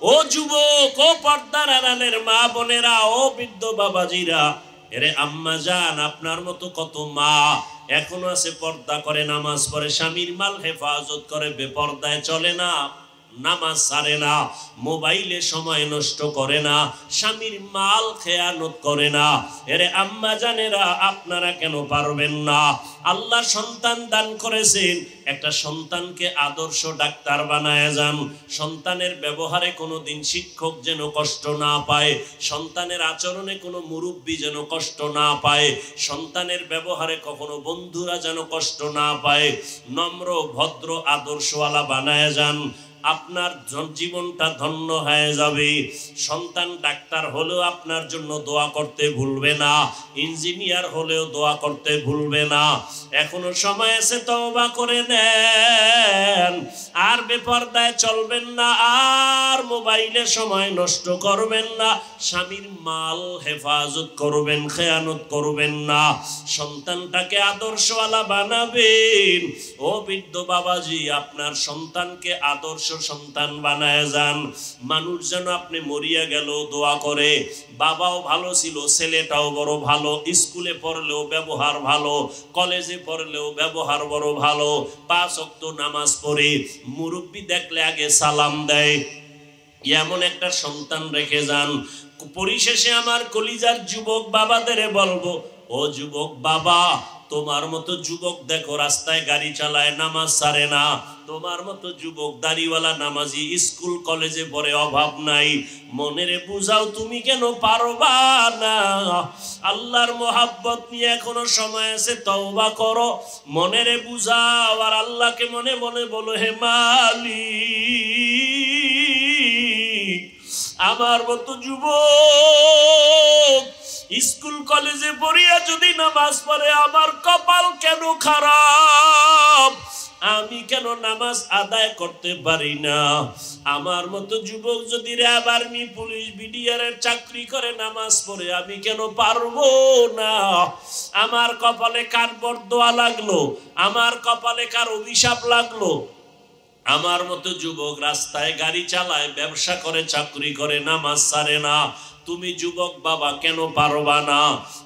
ও যুবক, ও পর্দার আড়ালের মা বোনেরা, ও বৃদ্ধ বাবাজিরা, এরে আম্মা জান, আপনার মতো কত মা এখনো আছে পর্দা করে, নামাজ পড়ে, স্বামীর মাল হেফাজত করে, বেপর্দায় চলে না, নামাজ ছাড়ে না, মোবাইলে সময় নষ্ট করে না, স্বামীর মাল খেয়ানত করে না। এরে আম্মা জানেরা, আপনারা কেন পারবেন না? আল্লাহ সন্তান দান করেছেন, একটা সন্তানকে আদর্শ ডাক্তার বানায় যান। সন্তানের ব্যবহারে কোনোদিন শিক্ষক যেন কষ্ট না পায়, সন্তানের আচরণে কোনো মুরব্বী যেন কষ্ট না পায়, সন্তানের ব্যবহারে কখনো বন্ধুরা যেন কষ্ট না পায়। নম্র ভদ্র আদর্শওয়ালা বানায় যান, আপনার জীবনটা ধন্য হয়ে যাবে। সন্তান ডাক্তার হলেও আপনার জন্য দোয়া করতে ভুলবে না, ইঞ্জিনিয়ার হলেও দোয়া করতে ভুলবে না। এখনো সময় আছে, তওবা করে নেন, আর বেপরদায় চলবেন না, আর মোবাইলে সময় নষ্ট করবেন না, স্বামীর মাল হেফাজত করবেন, খেয়ানত করবেন না, সন্তানটাকে আদর্শওয়ালা বানাবেন। ও বৃদ্ধ বাবাজি, আপনার সন্তানকে আদর্শ সন্তান বানায় যান। মানুষ যেন আপনি মরিয়া গেল দোয়া করে, বাবাও ভালো ছিল, ছেলেটাও বড় ভালো, স্কুলে পড়লেও ব্যবহার ভালো, কলেজে পড়লেও ব্যবহার বড় ভালো, 5 ওয়াক্ত নামাজ পড়ে, মুরব্বি দেখলে আগে সালাম দেয়, এমন একটা সন্তান রেখে যান। পরিশেষে আমার কলিজার যুবক বাবাদের বলবো, ও যুবক বাবা, তোমার মতো যুবক দেখো রাস্তায় গাড়ি চালায়, নামাজ ছাড়ে না, তোমার মতো যুবক দাড়িওয়ালা নামাজি স্কুল কলেজে পড়ে, অভাব নাই। মনেরে বুঝাও, তুমি কেন পারবা না? আল্লাহর মোহাব্বত নিয়ে এখনো সময় আছে, তওবা করো, মনেরে বুঝাও, আর আল্লাহকে মনে মনে বলো, হে মালিক, আমার মতো যুবক স্কুল কলেজে পড়িয়া যদি নামাজ পড়ে, আমার কপাল কেন খারাপ, আমি কেন নামাজ আদায় করতে পারি না? আমার মতো যুবক যদি র্যাব, আর্মি, পুলিশ, বিডিআরের চাকরি করে, নামাজ পড়ে, আমি কেন পারবো না? আমার কপালে কার বরদোয়া লাগলো, আমার কপালে কার অভিশাপ লাগলো? আমার মতো যুবক রাস্তায় গাড়ি চালায়, ব্যবসা করে, চাকরি করে, নামাজ ছাড়ে না, তুমি যুবক বাবা কেন পারবা না?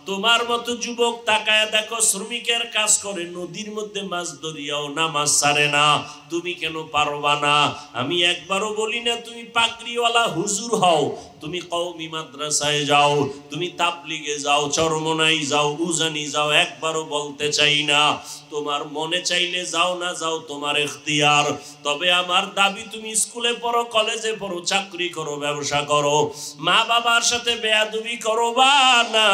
তোমার মতো যুবক তাকায় দেখো, শ্রমিকের কাজ করে, নদীর মধ্যে মাছ ধরিয়াও নামাজ ছাড়ে না, তুমি কেন পারবা না? আমি একবারও বলি না তুমি পাগড়িওয়ালা হুজুর হও, তুমি কওমি মাদ্রাসায় যাও, তুমি তাবলিগে যাও, চরমনাই যাও, উজানি যাও, একবারও বলতে চাই না। তোমার মনে চাইলে যাও, না যাও তোমার ইখতিয়ার। তবে আমার দাবি, তুমি স্কুলে পড়ো, কলেজে পড়ো, চাকরি করো, ব্যবসা করো, মা বাবার সাথে বেয়াদবি করবা না,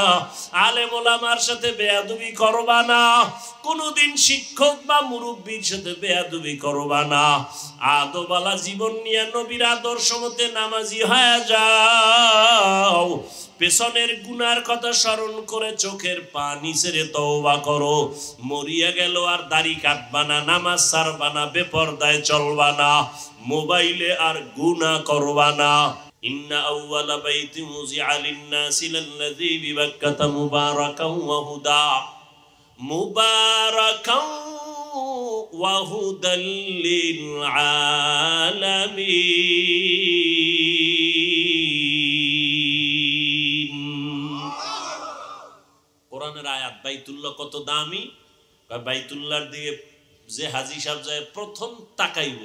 আলেম ওলামার সাথে বেয়াদবি করবা না, কোনদিন শিক্ষক বা মুরব্বীর সাথে বেয়াদবি করবা না। আদবালা জীবন নিয়ে নবীর আদর্শ মতে নামাজি হয়ে যাও। পেছনের গুনার কথা স্মরণ করে চোখের পানি ছেড়ে তওবা করো। মরিয়া গেল আর দাড়ি কাটবা না, নামাজ ছাড়বা না, বেপরদায় চলবা না, মোবাইলে আর গুনাহ করবা না। ইন্না আউওয়ালা বাইতি মুজিআ লিন-নাসি লাল্লাযী বিবাক্কাতা মুবারাকান ওয়া হুদা, মুবারাকান ওয়া হুদাল লিল আলামিন। কোরআনের আয়াত, বাইতুল্লাহ কত দামি, বাইতুল্লাহর দিকে যে হাজী সাহেব যায় প্রথম তাকাইব,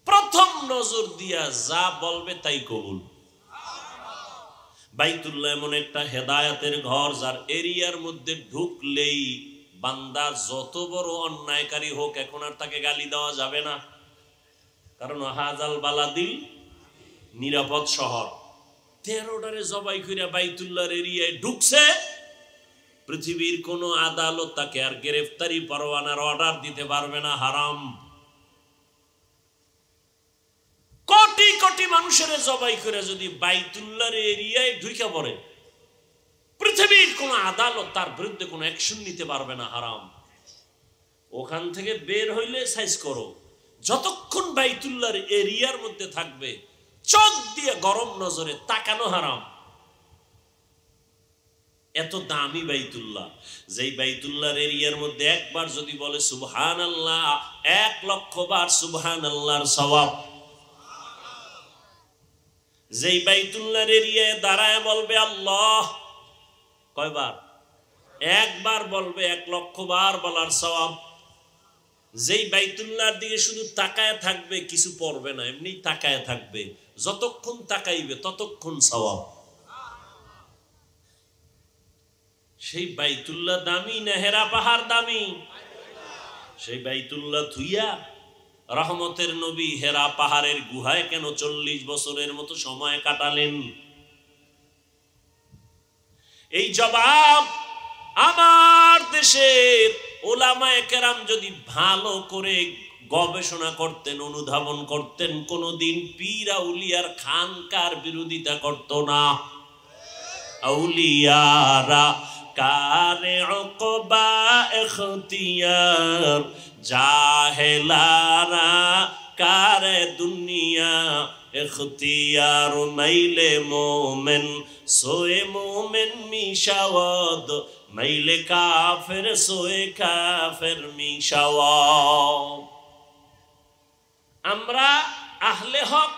প্রথম নজর দিয়া যা বলবে তাই কবুল। বাইতুল্লাহ এমন একটা হেদায়েতের ঘর, যার এরিয়ার মধ্যে ঢুকলেই বান্দা যত বড় অন্যায়কারী হোক, এখন আর তাকে গালি দেওয়া যাবে না, কারণ হাজাল বালাদিল, নিরাপদ শহর। 13টারে জবাই কইরা বাইতুল্লাহর এরিয়ায় ঢুকছে, পৃথিবীর কোন আদালত তাকে আর গ্রেফতারি পরোয়ানার অর্ডার দিতে পারবে না, হারাম। কোটি কোটি মানুষের জবাই করে যদি বাইতুল্লাহর এরিয়ায় ঢুকে পড়ে, পৃথিবীর কোন আদালত তার বিরুদ্ধে কোনো অ্যাকশন নিতে পারবে না, হারাম। ওখান থেকে বের হইলে সাইজ করো, যতক্ষণ বাইতুল্লাহর এরিয়ার মধ্যে থাকবে চোখ দিয়ে গরম নজরে তাকানো হারাম। এত দামি বাইতুল্লাহ, যেই বাইতুল্লাহর এরিয়ার মধ্যে একবার যদি বলে সুবহানাল্লাহ, 1,00,000 বার সুবহানাল্লাহর সওয়াব। যেই বাইতুল্লাহর এরিয়ায় দাঁড়ায় বলবে আল্লাহ, কয়বার? একবার বলবে 1,00,000 বার বলার সওয়াব। যেই বাইতুল্লাহর দিকে শুধু তাকায় থাকবে, কিছু পড়বে না, এমনি তাকায় থাকবে, যতক্ষণ তাকাইবে ততক্ষণ সওয়াব। সেই বাইতুল্লাহ দামি না হেরা পাহাড় দামি? সেই বাইতুল্লাহ থুইয়া রহমতের নবী হেরা পাহাড়ের গুহায় কেন 40 বছরের মতো সময় কাটালেন? এই জবাব আমার দেশের ওলামায়ে কেরাম যদি ভালো করে গবেষণা করতেন, অনুধাবন করতেন, কোনদিন পীর আউলিয়ার খানকার বিরোধিতা করত না। আউলিয়ারা কারে উকবা ইখতিয়ার, জাহেলারা কারে দুনিয়া ইখতিয়ার। মাইলে মোমেন সোয়ে মোমেন মিশাওয়াদ, মাইলে কাফের সোয়ে কাফের মিশাওয়াদ। আমরা আহলে হক,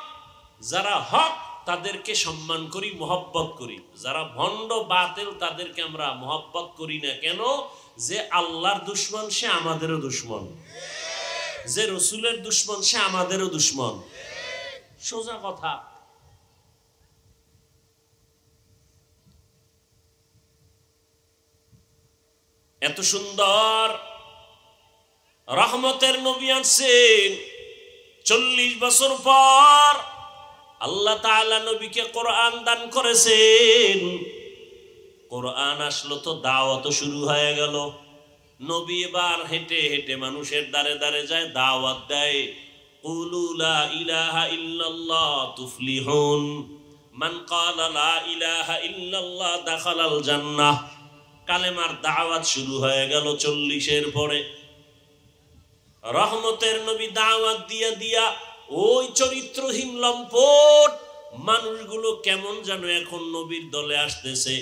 যারা হক তাদেরকে সম্মান করি, মোহব্বত করি। যারা ভণ্ড বাতিল তাদেরকে আমরা মোহব্বত করি না। কেন? যে আল্লাহর দুশ্মন সে আমাদেরও দুশ্মন, যে রসুলের দুশ্মন সে আমাদেরও দুশ্মন। সোজা কথা। এত সুন্দর রহমতের নবী আসছেন, 40 বছর পর আল্লাহ তাআলা নবীকে কোরআন দান করেছেন। কোরআন আসলো তো দাওয়াত শুরু হয়ে গেল। নবী এবার হেঁটে হেঁটে মানুষের দ্বারে দ্বারে যায়, দাওয়াত দেয়। কুলু লা ইলাহা ইল্লাল্লাহ তুফলিহুন, মান ক্বালা লা ইলাহা ইল্লাল্লাহ দাখালাল জান্নাহ। কালেমার দাওয়াত শুরু হয়ে গেল 40-এর পরে। রহমতের নবী দাওয়াত দিয়া দিয়া ওই চরিত্রহীন লম্পট মানুষগুলো কেমন যেন এখন নবীর দলে আসতেছে।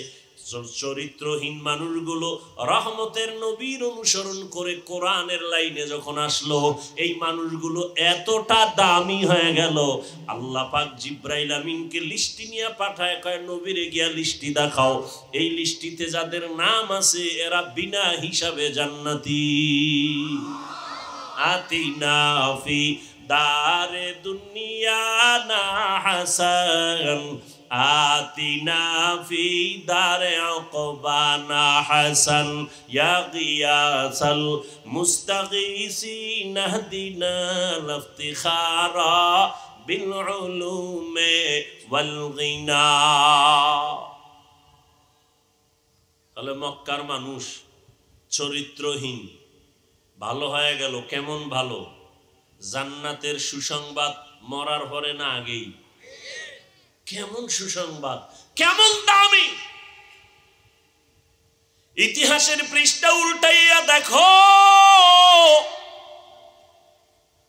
চরিত্রহীন মানুষগুলো রহমতের নবীর অনুসরণ করে কোরআনের লাইনে যখন আসলো, এই মানুষগুলো এতটা দামি হয়ে গেল, আল্লাহ পাক জিব্রাইল আমিনকে লিস্টি নিয়ে পাঠায়, কয় নবীরে গিয়া লিস্টি দেখাও। এই লিস্টিতে যাদের নাম আছে এরা বিনা হিসাবে জান্নাতি। আতিনা ফি দারে দুনিয়া না হাসান, আতিনা ফি দারে উকবা না হাসান, ইয়া গিয়াসাল মুস্তাগীসিন ইহদিনা লিফতিখারা বিল উলুমে ওয়াল গিনা। তাহলে মক্কার মানুষ চরিত্রহীন ভালো হয়ে গেল। কেমন ভালো? জান্নাতের সুসংবাদ মরার পরে না আগেই? কেমন সুসংবাদ, কেমন দামি! ইতিহাসের পৃষ্ঠা উল্টাইয়া দেখো,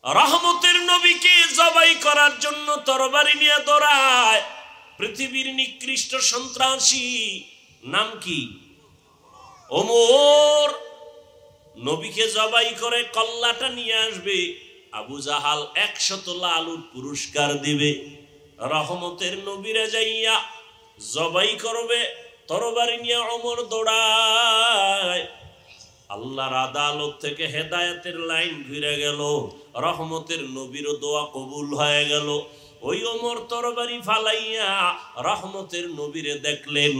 রহমতের নবীকে জবাই করার জন্য তরবারি নিয়ে দৌড়ায় পৃথিবীর নিকৃষ্ট সন্ত্রাসী। নাম কি? ওমর। নবীকে জবাই করে কল্লাটা নিয়ে আসবে, আবু জাহাল 100 লাল উট পুরস্কার দিবে। রহমতের নবীরে যাইয়া জবাই করবে, তরবারি নিয়ে ওমর দৌড়ায়। আল্লাহর আদালত থেকে হেদায়েতের লাইন ঘুরে গেল, রহমতের নবীরও দোয়া কবুল হয়ে গেল। ওই ওমর তরবারি ফালাইয়া রহমতের নবীরে দেখলেন,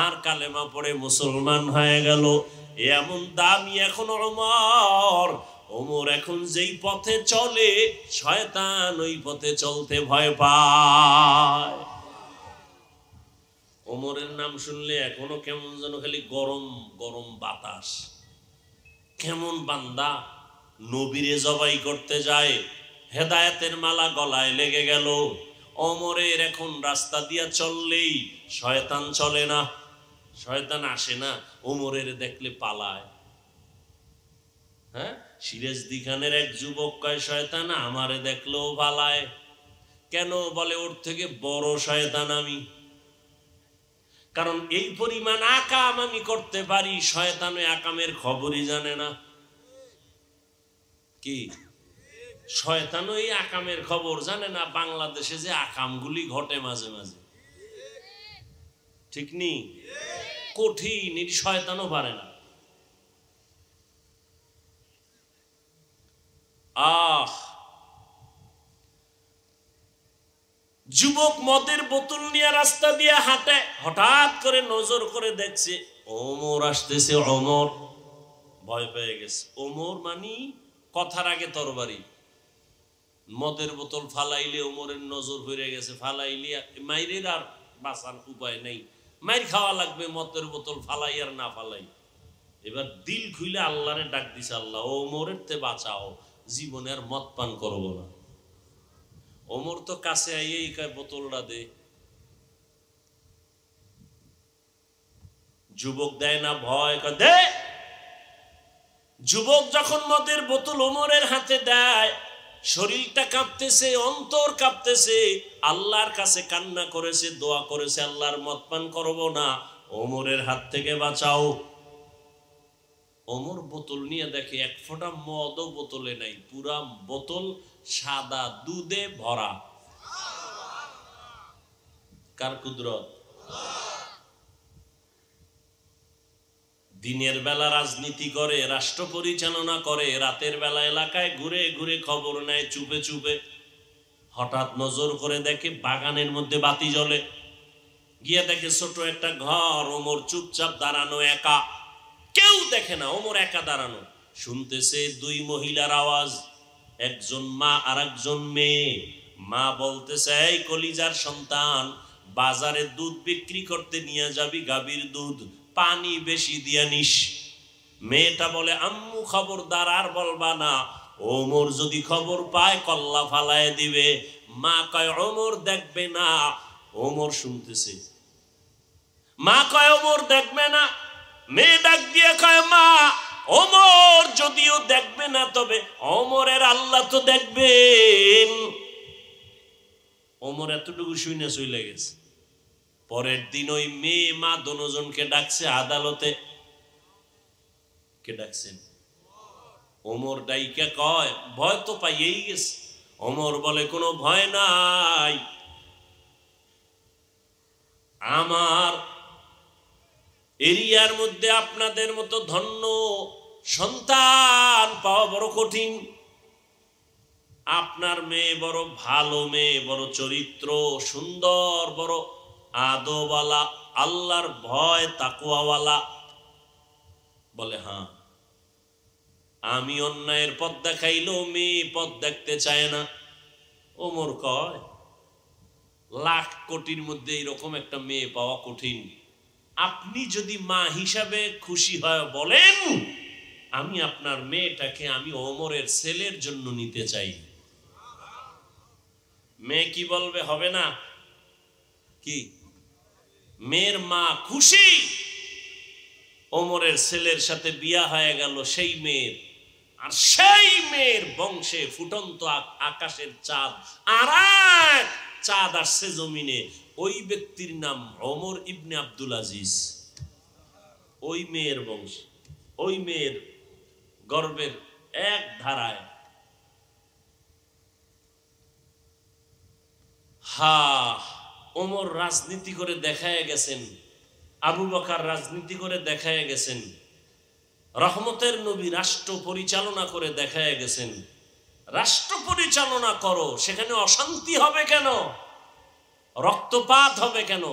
আর কালেমা পড়ে মুসলমান হয়ে গেল। এমন দামি এখন ওমর। ওমর এখন যেই পথে চলে, শয়তান ওই পথে চলতে ভয় পায়। ওমরের নাম শুনলে এখনো কেমন যেন খালি গরম গরম বাতাস। কেমন বান্দা নবীরে জবাই করতে যায়, হেদায়েতের মালা গলায় লেগে গেল। ওমরের এখন রাস্তা দিয়া চললেই শয়তান চলে না, শয়তান আসে না, ওমরের দেখলে পালায়। হ্যাঁ, সিরাজদি খানের এক যুবক কয়, শয়তান আমারে দেখলেও পালায় কেন? বলে, ওর থেকে বড় শয়তান আমি। কারণ এই পরিমাণ আকাম আমি করতে পারি, শয়তান ওই আকামের খবরই জানে না। কি শয়তান ওই আকামের খবর জানে না, বাংলাদেশে যে আকামগুলি ঘটে মাঝে মাঝে, ঠিক নি? কঠিন, এটি শয়তানও পারে না। যুবক মদের বোতল নিয়ে রাস্তা দিয়ে হাঁটে, হঠাৎ করে নজর করে দেখছে ওমর আসতেছে। ওমর ভয় পেয়ে গেছে। ওমর মানি কথার আগে তরবারি। মদের বোতল ফালাইলে ওমরের নজর হয়ে গেছে, ফালাইলে মাইরের আর বাঁচার উপায় নেই, মাইর খাওয়া লাগবে, মদের বোতল ফালাই আর না ফালাই। এবার দিল খুলে আল্লাহরে ডাক দিছে, আল্লাহ ওমরের তে বাঁচাও, জীবনে আর মদ পান করবো না। ওমর তো কাছে আইয়েই কয় বোতলটা দে। যুবক দেয় না, ভয় কয় দে। যুবক যখন মদের বোতল ওমরের হাতে দেয়, শরীরটা কাঁপতেছে, অন্তর কাঁপতেছে, আল্লাহর কাছে কান্না করেছে, দোয়া করেছে, আল্লাহর মদ পান করবো না, ওমরের হাত থেকে বাঁচাও। ওমর বোতল নিয়ে দেখে এক ফোঁটা মদও বোতলে নাই, পুরা বোতল সাদা দুধে ভরা। কার কুদরত? দিনের বেলা রাজনীতি করে, রাষ্ট্র পরিচালনা করে, রাতের বেলা এলাকায় ঘুরে ঘুরে খবর নেয় চুপে চুপে। হঠাৎ নজর করে দেখে বাগানের মধ্যে বাতি জ্বলে, গিয়ে দেখে ছোট একটা ঘর, ওমর চুপচাপ দাঁড়ানো, একা, কেউ দেখে না, ওমর একা দাঁড়ানো। শুনতেছে দুই মহিলার আওয়াজ, একজন মা আর একজন মেয়ে। মা বলতেছে, এই কলিজার সন্তান, বাজারে দুধ বিক্রি করতে নিয়ে যাবি, গাভীর দুধ, পানি বেশি দিয়া নিস। মেয়েটা বলে, আম্মু খবরদার আর বলবা না, ওমর যদি খবর পায় কল্লা ফালায় দিবে। মা কয় ওমর দেখবে না। ওমর শুনতেছে, মা কয় ওমর দেখবে না। মেয়ে ডাক দিয়ে কয়, মা ওমর যদিও দেখবে না, তবে ওমরের আল্লাহ তো দেখবেন। ওমর এতটুকু শুনে চলে গেছে। পরের দিন ওই মেয়ে মা দোনোজনকে ডাকছে আদালতে। কে ডাকছেন? ওমর ডাইকা কয়, ভয় তো পাইয়েই গেছে। ওমর বলে, কোনো ভয় নাই, আমার এরিয়ার মধ্যে আপনাদের মতো ধন্য সন্তান পাওয়া বড় কঠিন। আপনার মেয়ে বড় ভালো মেয়ে, বড় চরিত্র সুন্দর, বড় আদওয়ালা, আল্লাহর ভয় তাকওয়াওয়ালা। বলে, হ্যাঁ। আমি অন্যায়ের পথ দেখাইলেও মেয়ে পথ দেখতে চায় না। ওমর কয়, লাখ কোটির মধ্যে এরকম একটা মেয়ে পাওয়া কঠিন। আপনি যদি মা হিসাবে খুশি হয় বলেন, আমি আপনার মেয়েটাকে আমি ওমরের ছেলের জন্য নিতে চাই। মেয়ে কি বলবে? হবে না কি? মেয়ের মা খুশি, ওমরের ছেলের সাথে বিয়া হয়ে গেল সেই মেয়ের। আর সেই মেয়ের বংশে ফুটন্ত আকাশের চাঁদ, আর এক চাঁদ আসছে জমিনে। ওই ব্যক্তির নাম ওমর ইবনে আব্দুল আজিজ। ওই মেয়ের বংশ, ওই মেয়ের গর্বের এক ধারায়। ওমর রাজনীতি করে দেখায় গেছেন, আবু বকর রাজনীতি করে দেখায় গেছেন, রহমতের নবী রাষ্ট্র পরিচালনা করে দেখায় গেছেন। রাষ্ট্র পরিচালনা করো, সেখানে অশান্তি হবে কেন? রক্তপাত হবে কেন?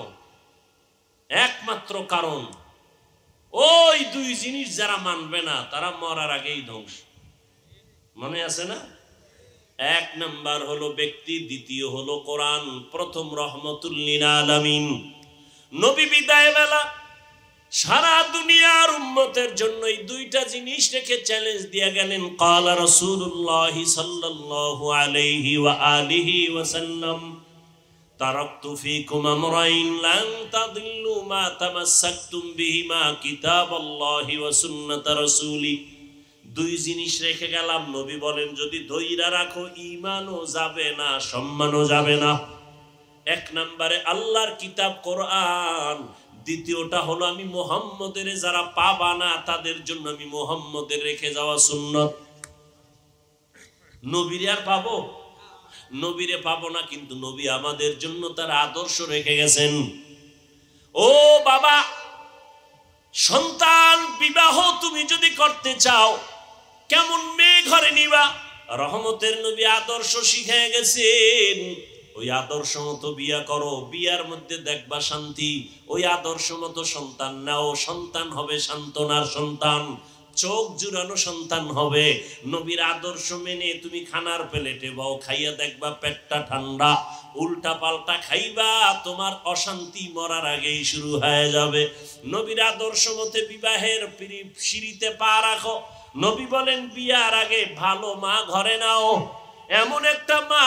একমাত্র কারণ, ওই দুই জিনিস যারা মানবে না তারা মরার আগেই ধ্বংস। মনে আছে না? এক নাম্বার হলো ব্যক্তি, দ্বিতীয় হলো কোরআন, প্রথম রহমতুল লিল আলামিন। নবী বিদায় বেলা সারা দুনিয়ার উম্মতের জন্য এই দুইটা জিনিস রেখে চ্যালেঞ্জ দিয়ে গেলেন। ক্বালা রাসূলুল্লাহ সাল্লাল্লাহু আলাইহি ওয়া আলিহি ওয়াসাল্লাম, তারাকতু ফীকুম আমরাইন লান তাদিল্লু মা তামাসসাকতুম বিহিমা, কিতাবাল্লাহি ওয়া সুন্নাত রাসূলি। দুই জিনিস রেখে গেলাম, নবী বলেন যদি ধইরা রাখো ঈমানও যাবে না, সম্মানও যাবে না। এক নম্বরে আল্লাহর কিতাব কোরআন, দ্বিতীয়টা হলো আমি মুহাম্মদের যারা পাবা না তাদের জন্য আমি মুহাম্মদের রেখে যাওয়া সুন্নাত। নবীরে আর পাবো? নবীরে পাবো না, কিন্তু নবী আমাদের জন্য তার আদর্শ রেখে গেছেন। ও বাবা, সন্তান বিবাহ তুমি যদি করতে চাও, কেমন মেয়ে ঘরে নিবা? রহমতের নবী আদর্শ শিখিয়ে গেছেন। ওই আদর্শ মতো বিয়া করো, বিয়ার মধ্যে দেখবা শান্তি। ওই আদর্শ মতো সন্তান নাও, সন্তান হবে সান্ত্বনার সন্তান, চোখ জুড়ানো সন্তান হবে। নবীর আদর্শ মেনে তুমি খানার প্লেটে বাও, খাইয়া দেখবা পেটটা ঠান্ডা। উল্টা পাল্টা খাইবা, তোমার অশান্তি মরার আগেই শুরু হয়ে যাবে। নবীর আদর্শ মতে বিবাহের সিঁড়িতে পা রাখো। নবী বলেন বিয়ার আগে ভালো মা ঘরে নাও। এমন একটা মা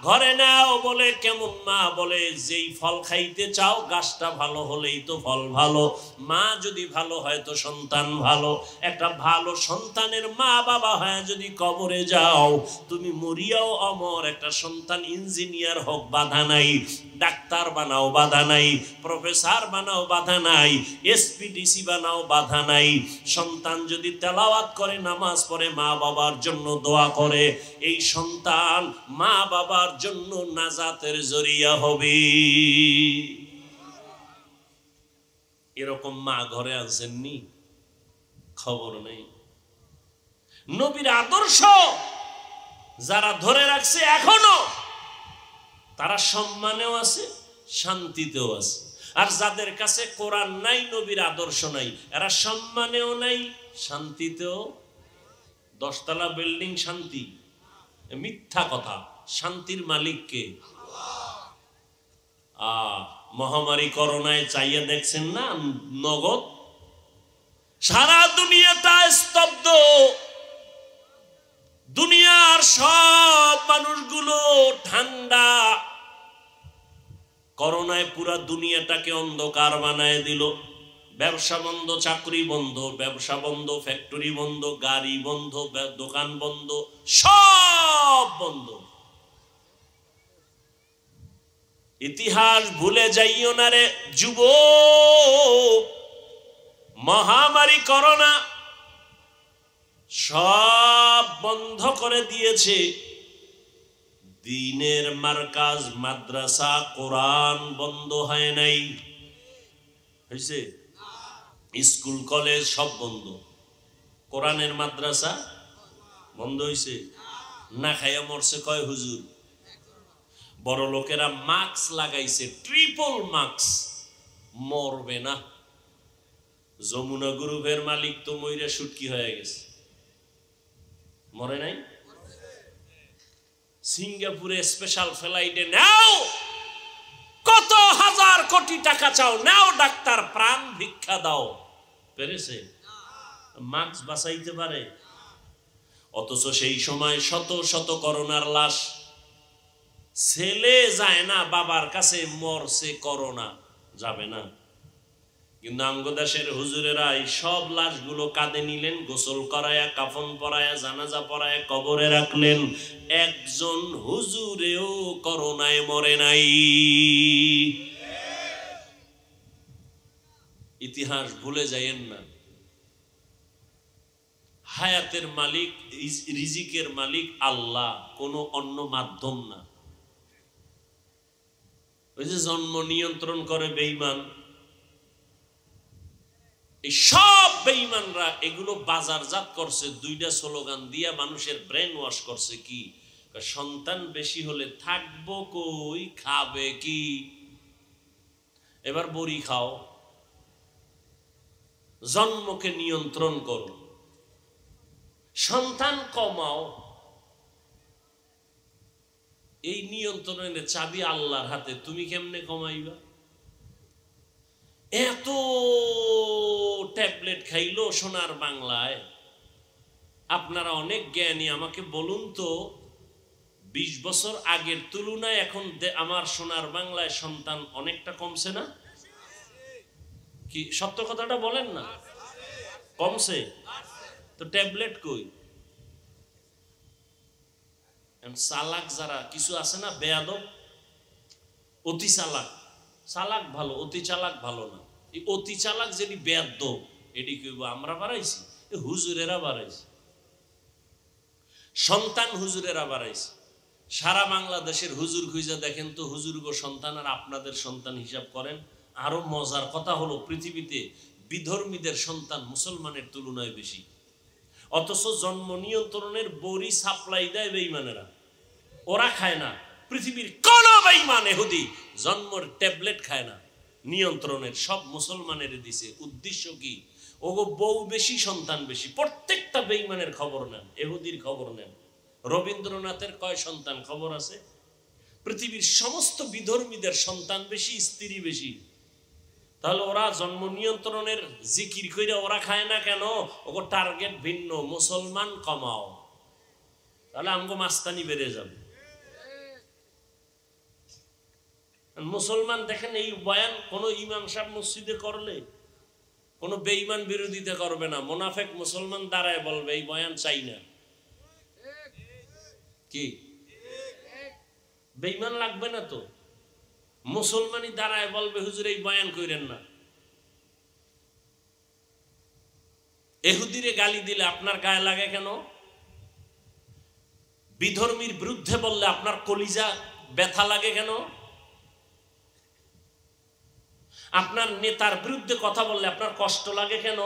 ঘরে নাও, বলে কেমন মা? বলে যেই ফল খাইতে চাও গাছটা ভালো হলেই তো ফল ভালো। মা যদি ভালো হয় তো সন্তান ভালো। একটা ভালো সন্তানের মা বাবা হয় যদি কবরে যাও, তুমি মরিয়াও অমর। একটা সন্তান ইঞ্জিনিয়ার হোক বাধা নাই, ডাক্তার বানাও বাধা নাই, প্রফেসর বানাও বাধা নাই, এসপিডিসি বানাও বাধা নাই। সন্তান যদি তেলাওয়াত করে, নামাজ পড়ে, মা বাবার জন্য দোয়া করে, এই সন্তান মা বাবার জন্য নাজাতের জরিয়া হবে। এরকম মা ঘরে আছেননি? খবর নেই। নবীর আদর্শ যারা ধরে রাখছে এখনো, তারা সম্মানেও আছে, শান্তিতেও আছে। আর যাদের কাছে কোরআন নাই, নবীর আদর্শ নাই, এরা সম্মানেও নাই, শান্তিতেও। 10 তলা বিল্ডিং শান্তি? মিথ্যা কথা। শান্তির মালিক কে? মহামারী করোনায় চাইয়া দেখছেন না নগদ? সারা দুনিয়াটা স্তব্ধ। দুনিয়ার সব মানুষগুলো ঠান্ডা। করোনায় পুরা দুনিয়াটাকে অন্ধকার বানায় দিল। ব্যবসা বন্ধ, চাকরি বন্ধ, ব্যবসা বন্ধ, ফ্যাক্টরি বন্ধ, গাড়ি বন্ধ, দোকান বন্ধ, সব বন্ধ। ইতিহাস ভুলে যাইও না রে যুবক। মহামারী করোনা সব বন্ধ করে দিয়েছে। দ্বীনের মার্কাজ, মাদ্রাসা, কোরআন বন্ধ হয় নাই। হয়েছে? স্কুল কলেজ সব বন্ধ, কোরআনের মাদ্রাসা বন্ধ হয়েছে। না খাইয়া মরছে কয় হুজুর? বড় লোকেরা মাস্ক লাগাইছে, ট্রিপল মাস্ক, মরবে না। যমুনা গ্রুপের মালিক তো মইরা শুটকি হয়ে গেছে, মরে নাই। সিঙ্গাপুরে স্পেশাল ফ্লাইটে নাও, কত হাজার কোটি টাকা চাও, নাও ডাক্তার, প্রাণ ভিক্ষা দাও, পেরেছে? মাস্ক বাঁচাইতে পারে? অথচ সেই সময় শত শত করোনার লাশ। ছেলে যায় না বাবার কাছে, মরছে করোনা, যাবে না। কিন্তু আমগোদাসের হুজুরেরা এই সব লাশগুলো কাঁধে নিলেন, গোসল করায়া, কাফন পরায়া, জানাজা পরায়া কবরে রাখলেন। একজন হুজুরেও করোনায় মরে নাই। ইতিহাস ভুলে যাইয়েন না। হায়াতের মালিক, রিজিকের মালিক আল্লাহ, কোনো অন্য মাধ্যম না। ওই যে জন্ম নিয়ন্ত্রণ করে বেঈমান, এই সব বেঈমানরা এগুলো বাজারজাত করছে দুইটা স্লোগান দিয়া, মানুষের ব্রেন ওয়াশ করছে। কি? সন্তান বেশি হলে থাকবো কই, খাবে কি? এবার বড়ি খাও, জন্মকে নিয়ন্ত্রণ করো, সন্তান কমাও। এই নিয়ন্ত্রণের চাবি আল্লাহর হাতে, তুমি কেমনে কমাইবা? এত ট্যাবলেট খাইলো সোনার বাংলায়। আপনারা অনেক জ্ঞানী, আমাকে বলুন তো 20 বছর আগের তুলনায় এখন আমার সোনার বাংলায় সন্তান অনেকটা কমছে না? কি সত্য কথাটা বলেন না? কমছে তো ট্যাবলেট কই? চালাক যারা কিছু আছে না, বেয়াদব, অতি চালাক। চালাক ভালো, অতি চালাক ভালো না। এই অতি চালাক যেটি বেয়াদব, এটি কইব আমরা বাড়াইছি, হুজুরেরা বাড়াইছে। সন্তান হুজুরেরা বাড়াইছে। সারা বাংলাদেশের হুজুর খুঁজে দেখেন তো, হুজুর গো সন্তান আর আপনাদের সন্তান হিসাব করেন। আরো মজার কথা হলো, পৃথিবীতে বিধর্মীদের সন্তান মুসলমানের তুলনায় বেশি, অথচ জন্ম নিয়ন্ত্রণের বড়ি সাপ্লাই দেয় বেঈমানেরা। ওরা খায় না, পৃথিবীর কোন বেঈমান ইহুদি জন্মর ট্যাবলেট খায় না, নিয়ন্ত্রণের সব মুসলমানের দিছে। উদ্দেশ্য কি? ওগো বউ বেশি, সন্তান বেশি। প্রত্যেকটা বেঈমানের খবর নেন, ইহুদির খবর নেন। রবীন্দ্রনাথের কয় সন্তান খবর আছে? পৃথিবীর সমস্ত বিধর্মীদের সন্তান বেশি, স্ত্রী বেশি। তাহলে ওরা জন্ম নিয়ন্ত্রণের জিকির কইরা ওরা খায় না কেন? ওগো টার্গেট ভিন্ন, মুসলমান কমাও, তাহলে আমগো মাস্তানি বেড়ে যাবে। মুসলমান দেখেন, এই বয়ান কোন ইমাম সাহেব মসজিদে করলে কোন বেঈমান বিরোধিতা করবে না, মুনাফিক মুসলমান দাঁড়ায় বলবে এই বয়ান চাই না। কি বেঈমান লাগবে না তো? মুসলমানই দাঁড়ায় বলবে হুজুর এই বয়ান কইরেন না। ইহুদিরে গালি দিলে আপনার গায়ে লাগে কেন? বিধর্মীর বিরুদ্ধে বললে আপনার কলিজা ব্যথা লাগে কেন? আপনার নেতার বিরুদ্ধে কথা বললে আপনার কষ্ট লাগে কেন?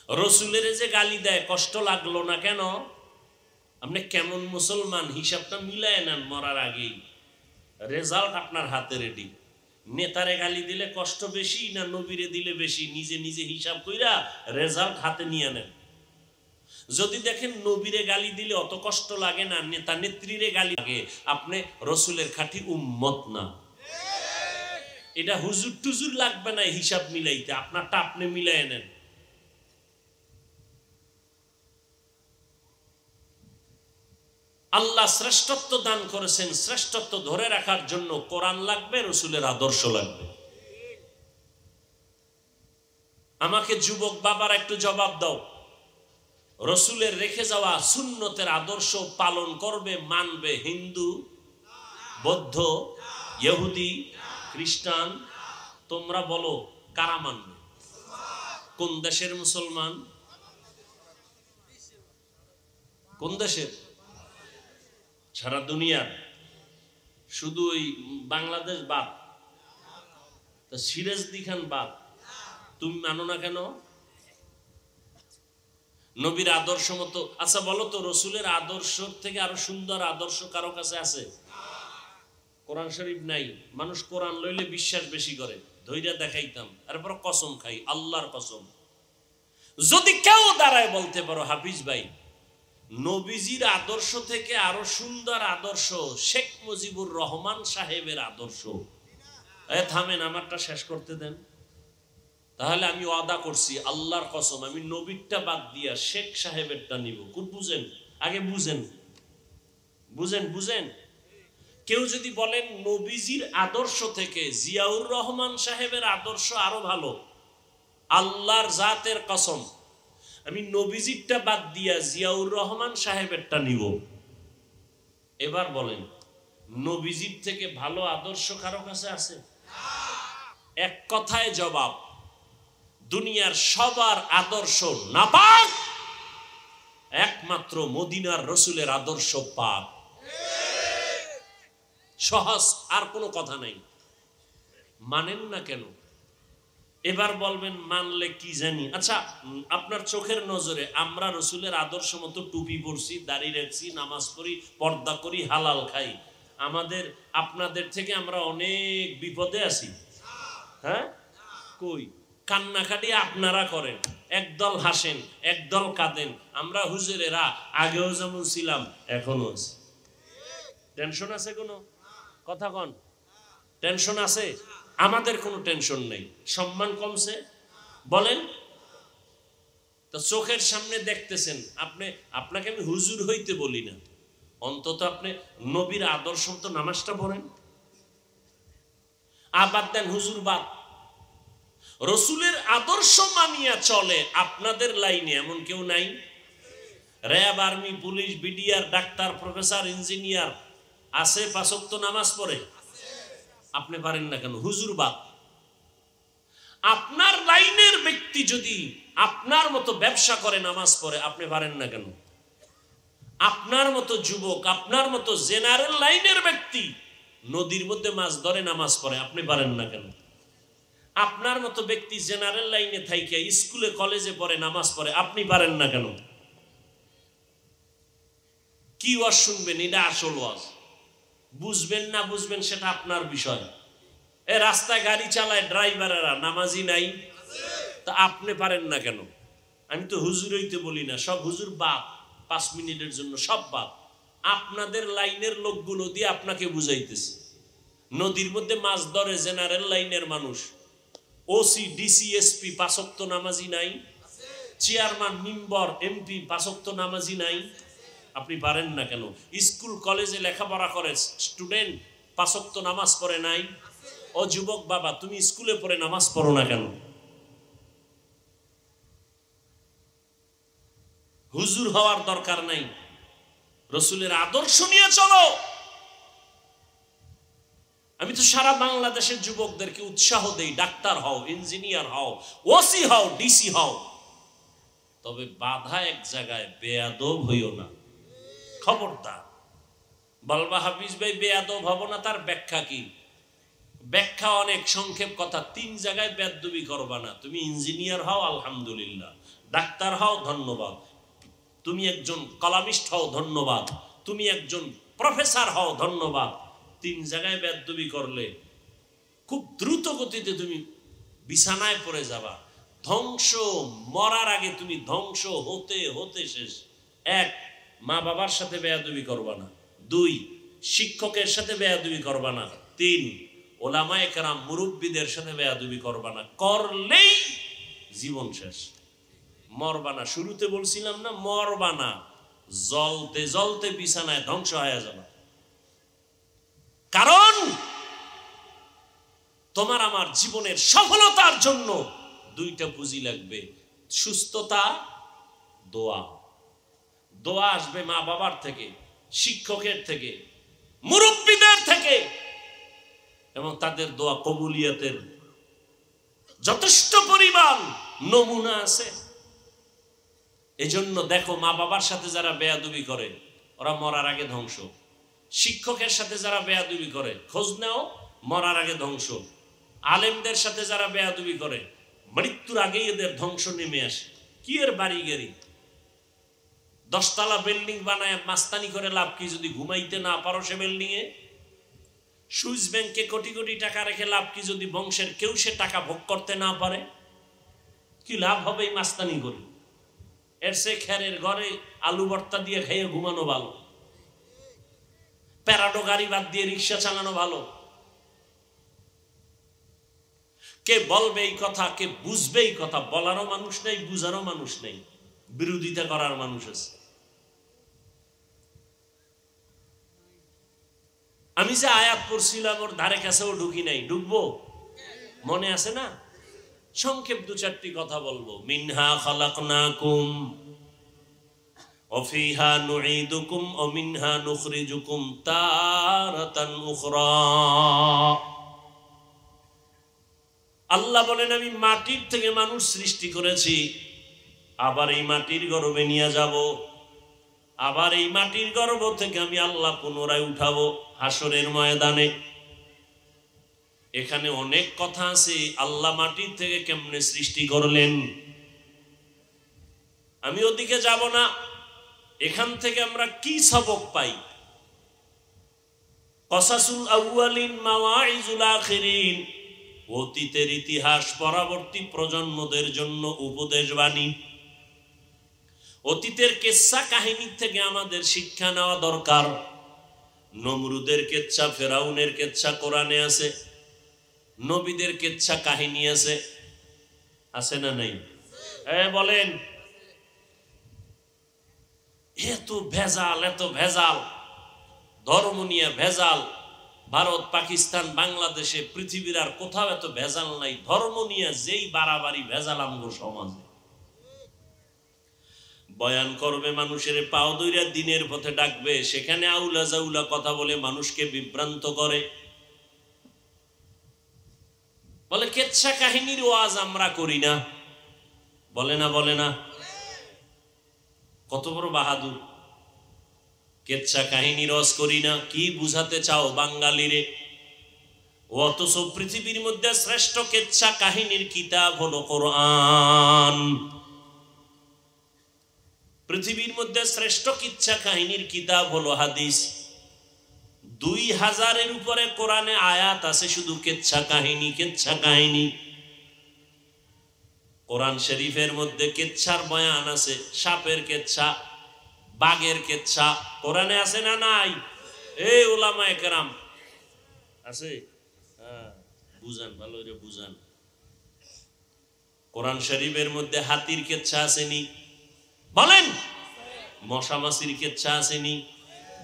রসুলের যে গালি দেয় কষ্ট লাগলো না কেন? আপনি কেমন মুসলমান হিসাবটা মিলায় নেন মরার আগেই, রেজাল্ট আপনার হাতে রেডি। নেতারে গালি দিলে কষ্ট বেশি না নবীরে দিলে বেশি, নিজে নিজে হিসাব কইরা রেজাল্ট হাতে নিয়ে নেন। যদি দেখেন নবীরে গালি দিলে অত কষ্ট লাগে না, নেতা নেত্রীরে গালি লাগে, আপনি রসুলের খাঁটি উম্মত না। এটা হুজুর টুজুর লাগবে না হিসাব মিলাইতে, আপনারটা আপনি মিলাই নেন। আল্লাহ শ্রেষ্ঠত্ব দান করেছেন, শ্রেষ্ঠত্ব ধরে রাখার জন্য কোরআন লাগবে, রসুলের আদর্শ লাগবে। আমাকে যুবক বাবার একটু জবাব দাও, রসুলের রেখে যাওয়া সুন্নতের আদর্শ পালন করবে, মানবে হিন্দু, বৌদ্ধ, ইহুদি, খ্রিস্টান? তোমরা বলো কারা মানবে? কোন দেশের মুসলমান? কোন দেশের? সারা দুনিয়ার? শুধু ওই বাংলাদেশ বাদ, তা সিরাজদি খান বাদ, তুমি মানো না কেন? নবীর আদর্শ মতো। আচ্ছা বলো তো, রসুলের আদর্শ থেকে আরো সুন্দর আদর্শ কারো কাছে আছে? কোরআন শরীফ নাই, মানুষ কোরআন লইলে বিশ্বাস বেশি করে, ধৈর্য দেখাইতাম, এরপর কসম খাই, আল্লাহর কসম। যদি কেউ দাঁড়ায় বলতে পারো হাফিজ ভাই নবীজির আদর্শ থেকে আরো সুন্দর আদর্শ শেখ মুজিবুর রহমান সাহেবের আদর্শ, থামেন আমারটা শেষ করতে দেন, তাহলে আমি ওয়াদা করছি আল্লাহর কসম, আমি নবীরটা বাদ দিয়া শেখ সাহেবেরটা নিব। খুব বুঝেন, আগে বুঝেন, বুঝেন, বুঝেন। কেউ যদি বলেন নবীজির আদর্শ থেকে জিয়াউর রহমান সাহেবের আদর্শ আরো ভালো, আল্লাহর জাতের কসম আমি নবীজিরটা বাদ দিয়া জিয়াউর রহমান সাহেবেরটা নিব। এবার বলেন নবীজির থেকে ভালো আদর্শ কারো কাছে আছে? এক কথায় জবাব, দুনিয়ার সবার আদর্শ নাপাক, একমাত্র মদিনার রসুলের আদর্শ পাক। সহজ, আর কোনো কথা নাই। মানেন না কেন? এবার বলবেন মানলে কি জানি। আচ্ছা, আপনার চোখের নজরে আমরা রসুলের আদর্শ মতো টুপি পরছি, দাড়ি রাখছি, নামাজ পড়ি, পর্দা করি, হালাল খাই, আমাদের আপনাদের থেকে আমরা অনেক বিপদে আছি। হ্যাঁ, কই? কান্নাকাটি আপনারা করেন, একদল হাসেন, একদল কাঁদেন। আমরা হুজুরেরা আগেও যেমন ছিলাম এখনো আছি। টেনশন আছে কোনো? কথা কন, টেনশন আছে? আমাদের কোনো টেনশন নেই। সম্মান কমছে বলেন তো? চোখের সামনে দেখতেছেন আপনি, আপনাকে আমি হুজুর হইতে বলি না, অন্তত আপনি নবীর আদর্শ তো নামাজটা পড়েন। আবার দেন হুজুর বাদ, রসুলের আদর্শ মানিয়া চলে আপনাদের লাইনে এমন কেউ নাই? RAB, army, police, BDR, doctor, professor, engineer আছে, পাঁচ ওয়াক্ত নামাজ পড়ে, আপনি পারেন না কেন? হুজুর বাদ। আপনার লাইনের ব্যক্তি যদি আপনার মতো ব্যবসা করে নামাজ পড়ে, আপনি পারেন না কেন? আপনার মতো যুবক, আপনার মতো জেনারেল লাইনের ব্যক্তি নদীর মধ্যে মাছ ধরে নামাজ পড়ে, আপনি পারেন না কেন? আপনার মতো ব্যক্তি জেনারেল লাইনে থাইকে স্কুলে কলেজে পড়ে নামাজ পড়ে, আপনি পারেন না কেন? কি ওয়াজ শুনবেন? এটা আসল ওয়াজ। বুঝবেন না বুঝবেন সেটা আপনার বিষয়। এ রাস্তায় গাড়ি চালায় ড্রাইভারেরা নামাজি নাই, তা আপনি পারেন না কেন? আমি তো হুজুর হইতে বলি না, সব হুজুর বাদ, 5 মিনিটের জন্য সব বাদ। আপনাদের লাইনের লোকগুলো দিয়ে আপনাকে বুঝাইতেছে। নদীর মধ্যে মাছ ধরে জেনারেল লাইনের মানুষ, ওসি ডিসি এসপি 5 ওয়াক্ত নামাজি নাই, চেয়ারম্যান মেম্বার এমপি 5 ওয়াক্ত নামাজি নাই, আপনি পারেন না কেন? স্কুল কলেজে লেখাপড়া করে স্টুডেন্ট 5 ওয়াক্ত নামাজ পড়ে নাই। ও যুবক বাবা, তুমি স্কুলে পড়ে নামাজ পড়ো না কেন? হুজুর হওয়ার দরকার নাই, রসুলের আদর্শ নিয়ে চলো। আমি তো সারা বাংলাদেশের যুবকদেরকে উৎসাহ দেই, ডাক্তার হও, ইঞ্জিনিয়ার হও, ওসি হও, ডিসি হও, তবে বাধা এক জায়গায়, বেয়াদব হইও না, খবরদার। বলবা হাফিজ ভাই বেয়াদব হব না, তার ব্যাখ্যা কি? ব্যাখ্যা অনেক সংক্ষেপ কথা, 3 জায়গায় বেয়াদবি করবা না। তুমি ইঞ্জিনিয়ার হও, আলহামদুলিল্লাহ, ডাক্তার হও, ধন্যবাদ, তুমি একজন কলামিস্ট হও, ধন্যবাদ, তুমি একজন প্রফেসর হও, ধন্যবাদ। 3 জায়গায় বেয়াদবি করলে খুব দ্রুত গতিতে তুমি বিছানায় পড়ে যাবা, ধ্বংস। মরার আগে তুমি ধ্বংস হতে হতে শেষ। 1, মা বাবার সাথে বেয়াদবি করবা না। 2, শিক্ষকের সাথে বেয়াদবি করবা না। 3, ওলামায়ে কেরাম মুরব্বীদের সাথে বেয়াদবি করবা না। করলেই জীবন শেষ। মরবা না, শুরুতে বলছিলাম না, মরবা না, জ্বলতে জ্বলতে বিছানায় ধ্বংস হয়ে যাবে। কারণ তোমার আমার জীবনের সফলতার জন্য 2টা পুঁজি লাগবে, সুস্থতা, দোয়া। দোয়া আসবে মা বাবার থেকে, শিক্ষকের থেকে, মুরব্বীদের থেকে, এবং তাদের দোয়া কবুলিয়তের যথেষ্ট পরিমাণ নমুনা আছে। এজন্য দেখো, মা বাবার সাথে যারা বেয়াদবি করে ওরা মরার আগে ধ্বংস। শিক্ষকের সাথে যারা বেয়াদবি করে খোঁজ নাও, মরার আগে ধ্বংস। আলেমদের সাথে যারা বেয়াদবি করে মৃত্যুর আগেই এদের ধ্বংস নেমে আসে। কি এর বাড়ি গাড়ি, 10 তলা বিল্ডিং বানায় মাস্তানি করে লাভ কি? যদি ঘুমাইতে না পারো সে বিল্ডিং এ। সুইস ব্যাংকে কোটি কোটি টাকা রেখে লাভ কি? যদি বংশের কেউ সে টাকা ভোগ করতে না পারে, কি লাভ হবে এই মাস্তানি করে? এর সে খেরের ঘরে আলু ভর্তা দিয়ে খেয়ে ঘুমানো ভালো, প্যারাডো গাড়ি বাদ দিয়ে রিক্সা চালানো ভালো। কে বলবে এই কথা, কে বুঝবে এই কথা? বলারও মানুষ নেই, বুঝারও মানুষ নেই, বিরোধিতা করার মানুষ আছে। আমি যে আয়াত পড়ছিলাম ওর ধারে কাছেও ঢুকি নাই, ঢুকবো? মনে আছে না? সংক্ষেপ 2-4টি কথা বলবো। মিনহা খালাকনাকুম ওয়া ফিহা নুঈদুকুম ওয়া মিনহা নুখরিজুকুম তারাতান উখরা। আল্লাহ বলেন, আমি মাটির থেকে মানুষ সৃষ্টি করেছি, আবার এই মাটির গর্ভে নিয়ে যাব, আবার এই মাটির গর্ভ থেকে আমি আল্লাহ পুনরায় উঠাবো হাসরের ময়দানে। এখানে অনেক কথা আছে, আল্লাহ মাটির থেকে কেমনে সৃষ্টি করলেন, আমি ওদিকে যাব না। এখান থেকে আমরা কি সবক পাই? কসাসুল আউয়ালিন মাওয়াইজুল আখিরিন, অতীতের ইতিহাস পরবর্তী প্রজন্মদের জন্য উপদেশ বাণী। অতীতের কিসসা কাহিনী থেকে আমাদের শিক্ষা নেওয়া দরকার। নমরুদের কিচ্ছা, ফেরাউনের কিচ্ছা কোরআনে আছে, নবীদের কিচ্ছা কাহিনী আছে, আছে না নাই? বলেন, এত ভেজাল, এত ভেজাল, ধর্ম নিয়ে ভেজাল। ভারত, পাকিস্তান, বাংলাদেশে, পৃথিবীর আর কোথাও এত ভেজাল নাই। ধর্ম নিয়ে যেই বাড়াবাড়ি ভেজাল আমগো সমাজে। বয়ান করবে, মানুষের পাও দইরা দিনের পথে ডাকবে, সেখানে আউলা জাউলা কথা বলে মানুষকে বিভ্রান্ত করে। বলে কেচ্ছা কাহিনীর ওয়াজ আমরা করি না, বলে না, বলে না। কত বড় বাহাদুর! কেচ্ছা কাহিনী রস করি না। কি বুঝাতে চাও বাঙালিরে? অথচ পৃথিবীর মধ্যে শ্রেষ্ঠ কেচ্ছা কাহিনীর কিতাব হলো কোরআন। পৃথিবীর মধ্যে শ্রেষ্ঠ কিচ্ছা কাহিনীর কিতাব হলো হাদিস। 2000-এর উপরে কোরআনে আয়াত আছে শুধু কেচ্ছা কাহিনী, কেচ্ছা কাহিনী। কোরআন শরীফের মধ্যে কেচ্ছার বয়ান আছে, সাপের কেচ্ছা, বাঘের কেচ্ছা কোরআনে আছে না নাই? এই উলামায়ে কেরাম আছে, হ্যাঁ বুঝান, ভালো করে বুঝান। কোরআন শরীফের মধ্যে হাতির কেচ্ছা আসেনি? বলেন। মশা মাছির কেচ্ছা আসেনি?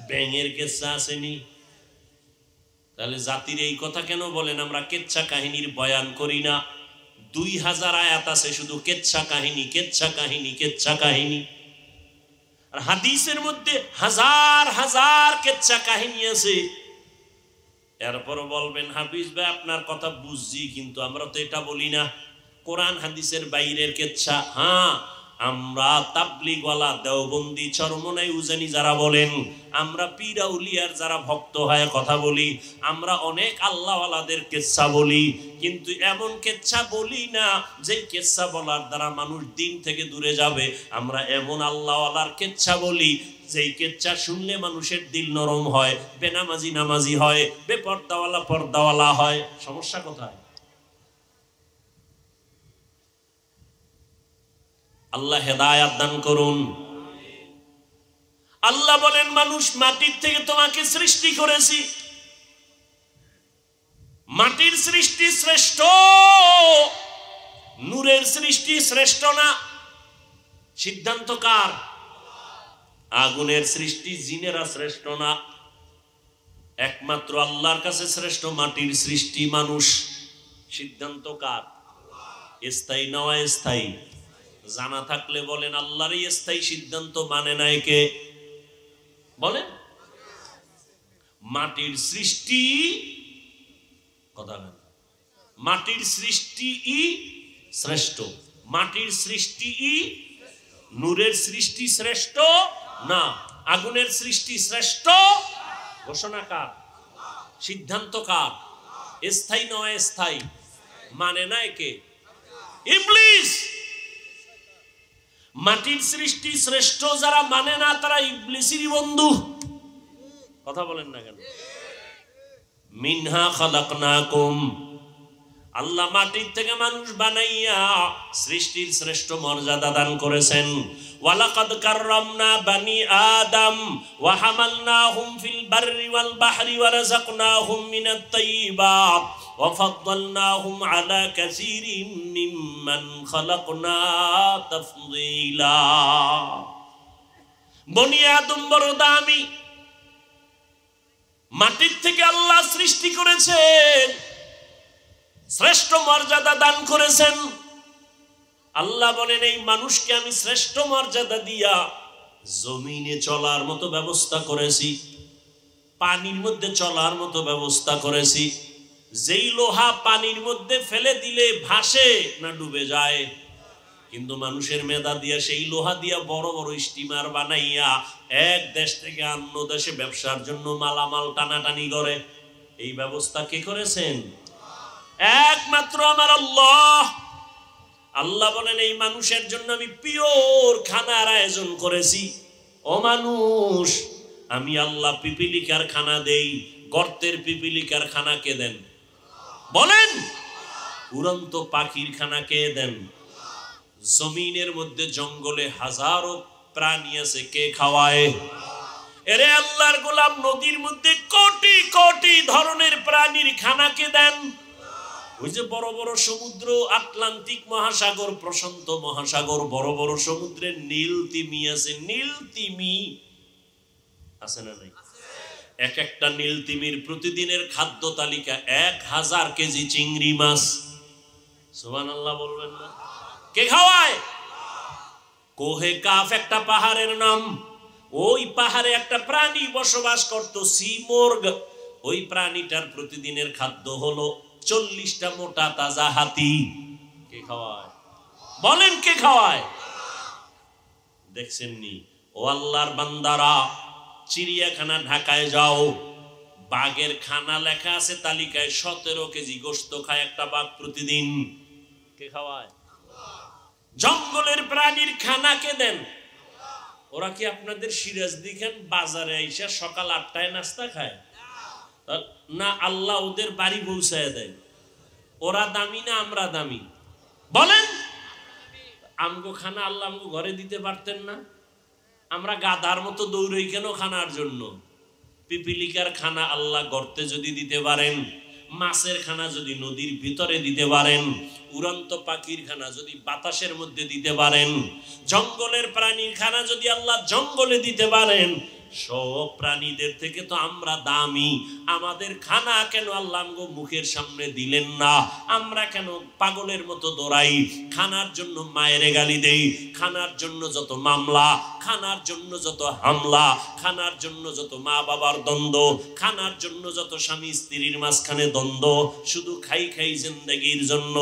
ব্যাঙের কেচ্ছা আসেনি? তাহলে জাতির এই কথা কেন বলেন আমরা কেচ্ছা কাহিনীর বয়ান করি না? 2000 আয়াত আছে শুধু কেচ্ছা কাহিনী, কেচ্ছা কাহিনী, কেচ্ছা কাহিনী। আর হাদিসের মধ্যে হাজার হাজার কেচ্ছা কাহিনী আছে। এরপর বলবেন হাফিজ ভাই আপনার কথা বুঝছি, কিন্তু আমরা তো এটা বলি না কোরআন হাদিসের বাইরের কেচ্ছা। হ্যাঁ, আমরা তাবলিগওয়ালা, দেওবন্দি, চরমনাই, উজানি যারা বলেন, আমরা পীর আউলিয়ার যারা ভক্ত হয় কথা বলি, আমরা অনেক আল্লাহওয়ালাদের কেচ্ছা বলি, কিন্তু এমন কেচ্ছা বলি না যেই কেচ্ছা বলার দ্বারা মানুষ দিন থেকে দূরে যাবে। আমরা এমন আল্লাহওয়ালার কেচ্ছা বলি যেই কেচ্ছা শুনলে মানুষের দিল নরম হয়, বেনামাজি নামাজি হয়, বেপর্দাওয়ালা পর্দাওয়ালা হয়। সমস্যা কোথায়? আল্লাহ হেদায়াত দান করুন। আল্লাহ বলেন মানুষ মাটির থেকে তোমাকে সৃষ্টি করেছি। মাটির সৃষ্টি শ্রেষ্ঠ, নূরের সৃষ্টি শ্রেষ্ঠ না? সিদ্ধান্ত কার? আগুনের সৃষ্টি জিনেরা শ্রেষ্ঠ না, একমাত্র আল্লাহর কাছে শ্রেষ্ঠ মাটির সৃষ্টি মানুষ। সিদ্ধান্ত কার? স্থায়ী না অস্থায়ী? জানা থাকলে বলেন আল্লাহরই স্থায়ী সিদ্ধান্ত মানে নাই কে? বলেন। মাটির সৃষ্টি, কথা বলেন, মাটির সৃষ্টি শ্রেষ্ঠ, মাটির সৃষ্টি নূরের সৃষ্টি শ্রেষ্ঠ না, আগুনের সৃষ্টি শ্রেষ্ঠ। ঘোষণা কার? সিদ্ধান্ত কার? স্থায়ী না অস্থায়ী? মানে নাই কে? ইবলিস। মাটির সৃষ্টি শ্রেষ্ঠ যারা মানে না তারা ইবলিসেরই বন্ধু। কথা বলেন না কেন? মিনহা খালাকনাকুম, আল্লাহ মাটির থেকে মানুষ বানাইয়া সৃষ্টির শ্রেষ্ঠ মর্যাদা দান করেছেন। ওয়ালাকাদ কাররামনা বানি আদম ওয়া হামালনাহুম ফিল বাররি ওয়াল বাহরি ওয়া রাযাকনাহুম মিনাত তাইয়্যিবাত ওয়া ফাদ্দালনাহুম আলা কাসীরিম মিম্মান খালাকনা তাফদীলা। বনি আদম বড় দামি, মাটির থেকে আল্লাহ সৃষ্টি করেছেন, শ্রেষ্ঠ মর্যাদা দান করেছেন। আল্লাহ বলেন এই মানুষকে আমি শ্রেষ্ঠ মর্যাদা দিয়া জমিনে চলার মতো ব্যবস্থা করেছি, পানির মধ্যে চলার মতো ব্যবস্থা করেছি। যেই লোহা পানির মধ্যে ফেলে দিলে ভাসে না ডুবে যায়, কিন্তু মানুষের মেধা দিয়া সেই লোহা দিয়া বড় বড় স্টিমার বানাইয়া এক দেশ থেকে অন্য দেশে ব্যবসার জন্য মালামাল টানাটানি করে। এই ব্যবস্থা কে করেছেন? একমাত্র আমার আল্লাহ। আল্লাহ বলেন এই মানুষের জন্য আমি পিওর খানার আয়োজন করেছি। ও মানুষ, আমি আল্লাহ পিপিলিকার খানা দেই, গর্তের পিপিলিকার খানা কে দেন? বলেন। উড়ন্ত পাখির খানা কে দেন? জমিনের মধ্যে জঙ্গলে হাজারো প্রাণী আছে, কে খাওয়ায়? এরে আল্লাহর গোলাম, নদীর মধ্যে কোটি কোটি ধরনের প্রাণীর খানা কে দেন? ওই যে বড় বড় সমুদ্র, আটলান্টিক মহাসাগর, প্রশান্ত মহাসাগর, বড় বড় সমুদ্রের নীল তিমি আছে। নীল তিমি আছে না নাই? এক একটা নীল তিমির প্রতিদিনের খাদ্য তালিকা 1000 কেজি চিংড়ি মাছ। সুবহানাল্লাহ বলবেন না? কে খাওয়ায়? কোহে কাফ একটা পাহাড়ের নাম। ওই পাহাড়ে একটা প্রাণী বসবাস করত, সিমোর্গ। ওই প্রাণীটার প্রতিদিনের খাদ্য হলো 40টা মোটা তাজা হাতি। কে খাওয়ায়? বলেন কে খাওয়ায়? দেখছেন নি? ও আল্লাহর বান্দারা, চিড়িয়াখানা ঢাকায় যাও, বাঘের খানা লেখা আছে তালিকায় 17 কেজি গোশত খায় একটা বাঘ প্রতিদিন। কে খাওয়ায়? জঙ্গলের প্রাণীর খানা কে দেন? ওরা কি আপনাদের সিরাজ দিকেন বাজারে আইসা সকাল 8টায় নাস্তা খায় না? আল্লাহ ওদের বাড়ি পৌঁছায় দেয়। ওরা দামি না আমরা দামি? বলেন। আমগো খানা আল্লাহ আমগো ঘরে দিতে পারতেন না? আমরা গাধার মতো দৌড়ই কেন খানার জন্য? পিপিলিকার খানা আল্লাহ গর্তে যদি দিতে পারেন, মাছের খানা যদি নদীর ভিতরে দিতে পারেন, উড়ন্ত পাখির খানা যদি বাতাসের মধ্যে দিতে পারেন, জঙ্গলের প্রাণীর খানা যদি আল্লাহ জঙ্গলে দিতে পারেন, সব প্রাণীদের থেকে তো আমরা দামি। আমাদের খানা কেন আল্লাহ আমগো মুখের সামনে দিলেন না? আমরা কেন পাগলের মতো দৌড়াই? খানার জন্য মায়ের গালি দেই, খানার জন্য যত মামলা, খানার জন্য যত হামলা, খানার জন্য যত মা বাবার দ্বন্দ্ব, খানার জন্য যত স্বামী স্ত্রীর মাঝখানে দ্বন্দ্ব, শুধু খাই খাই জিন্দেগির জন্য।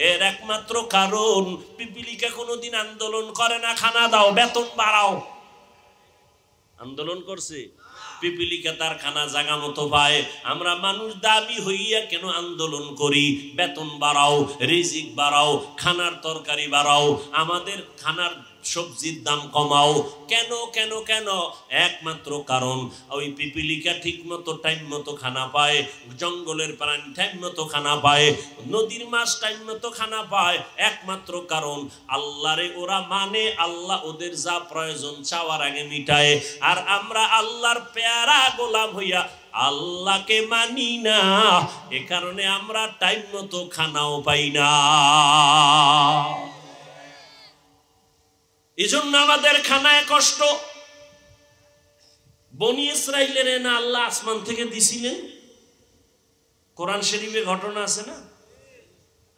এর একমাত্র কারণ পিপিলিকা কোনোদিন আন্দোলন করে না খানা দাও বেতন বাড়াও। আন্দোলন করছে? পিপিলিকা তার খানা জায়গা মতো পায়। আমরা মানুষ দামি হইয়া কেন আন্দোলন করি? বেতন বাড়াও, রিজিক বাড়াও, খানার তরকারি বাড়াও, আমাদের খানার সবজির দাম কমাও। কেন কেন কেন? একমাত্র কারণ ওই পিপিলিকা ঠিক মতো টাইম মতো খানা পায়, জঙ্গলের প্রাণী টাইম মতো খানা পায়, নদীর মাছ টাইম মতো খানা পায়। একমাত্র কারণ আল্লাহরে ওরা মানে, আল্লাহ ওদের যা প্রয়োজন চাওয়ার আগে মিটায়। আর আমরা আল্লাহর পেয়ারা গোলাম হইয়া আল্লাহকে মানি না, এ কারণে আমরা টাইম মতো খানাও পাই না। এজন্য আমাদের খানায় কষ্ট। বনি ইসরাইলের না আল্লাহ আসমান থেকে দিছিলেন? কোরআন শরীফে ঘটনা আছে না?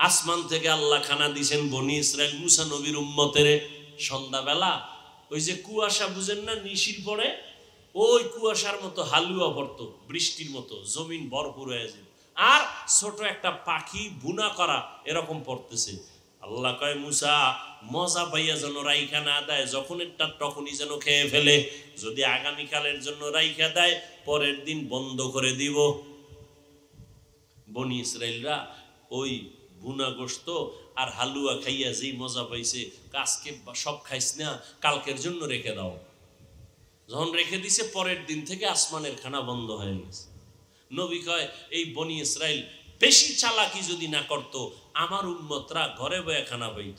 আসমান থেকে আল্লাহ খানা দিছেন বনি ইসরাইল মুসা নবীর উম্মতের। সন্ধ্যাবেলা ওই যে কুয়াশা বুঝেন না, নিশির পরে ওই কুয়াশার মতো হালুয়া পড়তো, বৃষ্টির মতো জমিন ভরপুর হয়ে যায়, আর ছোট একটা পাখি বুনা করা এরকম পড়তেছে। আল্লাহ কয় মুসা মজা পাইয়া যেন রাইখা না দেয়, যখন একটা তখনই যেন খেয়ে ফেলে। যদি আগামীকালের জন্য রাইখা দেয় পরের দিন বন্ধ করে দিব। বনি ইসরাইলরা ওই বুনা গোশত আর হালুয়া খাইয়া যেই মজা পাইছে, আজকে সব খাইস না, কালকের জন্য রেখে দাও। যখন রেখে দিছে পরের দিন থেকে আসমানের খানা বন্ধ হয়ে গেছে। নবী কয় এই বনি ইসরাইল বেশি চালাকি যদি না করতো আমার উম্মতরা ঘরে বয়ে খানা পাইত।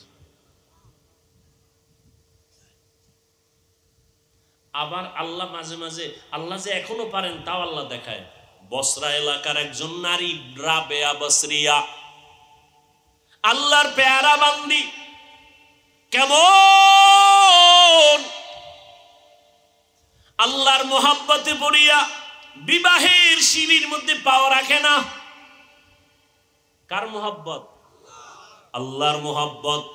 আবার আল্লাহ মাঝে মাঝে, আল্লাহ যে এখনো পারেন তাও আল্লাহ দেখায়। বসরা এলাকার একজন নারী রাবেয়া বসরিয়া, আল্লাহর পেয়ারা বান্দি, কেমন আল্লাহর মোহাব্বতে পড়িয়া বিবাহের সিঁড়ির মধ্যে পাও রাখে না। কার মোহাব্বত? আল্লাহর মোহাব্বত।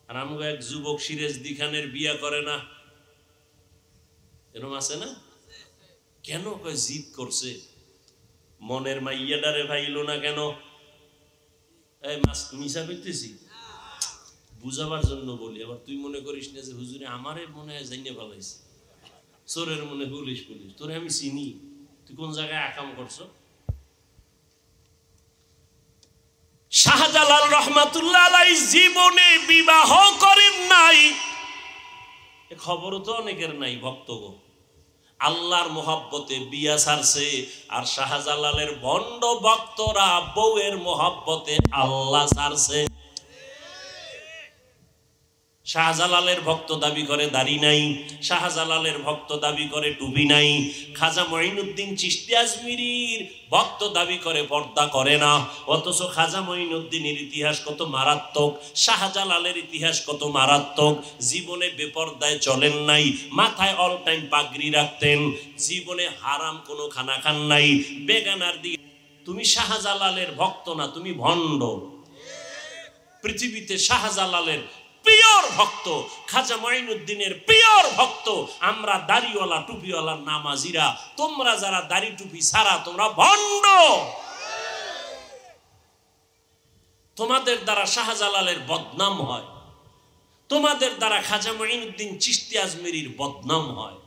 আর আমগো এক যুবক সিরাজদি খানের বিয়া করে না, এরকম আছে না? কেন? কয় জিদ করছে, মনের মাইয়াডারে ভাইলো না কেন? এই মিশা করতেছি বুঝাবার জন্য বলি। আবার তুই মনে করিস না যে হুজুরে আমারে মনে হয় জানিয়ে ফেলাইছে, চোরের মনে পুলিশ পুলিশ। তোরে আমি চিনি, তুই কোন জায়গায় আকাম করছো? শাহজালাল রহমাতুল্লাহ আলাইহি জীবনে বিবাহ করেন নাই, এ খবরও তো অনেকের নাই। ভক্তগণ আল্লাহর মোহাব্বতে বিয়া ছাড়ছে, আর শাহজালালের ভণ্ড ভক্তরা বউয়ের মোহাব্বতে আল্লাহ ছাড়ছে। শাহজালালের ভক্ত দাবি করে দাড়ি নাই, শাহজালালের ভক্ত দাবি করে টুপি নাই, খাজা মঈনুদ্দিন চিশতি আজমিরির ভক্ত দাবি করে পর্দা করে না। অথচ খাজা মঈনুদ্দিনের ইতিহাস কত মারাত্মক, শাহজালালের ইতিহাস কত মারাত্মক। জীবনে বেপর্দায় চলেন নাই, মাথায় অল টাইম পাগড়ি রাখতেন, জীবনে হারাম কোনো খানা খান নাই, বেগানার দিকে। তুমি শাহজালালের ভক্ত না, তুমি ভণ্ড। পৃথিবীতে শাহজালালের পিওর ভক্ত, খাজা মঈনুদ্দিনের পিওর ভক্ত আমরা, দাড়িওয়ালা টুপিওয়ালা নামাজিরা। তোমরা যারা দাড়ি টুপি ছাড়া তোমরা ভণ্ড। তোমাদের দ্বারা শাহজালালের বদনাম হয়, তোমাদের দ্বারা খাজা মঈনুদ্দিন চিশতি আজমিরির বদনাম হয়।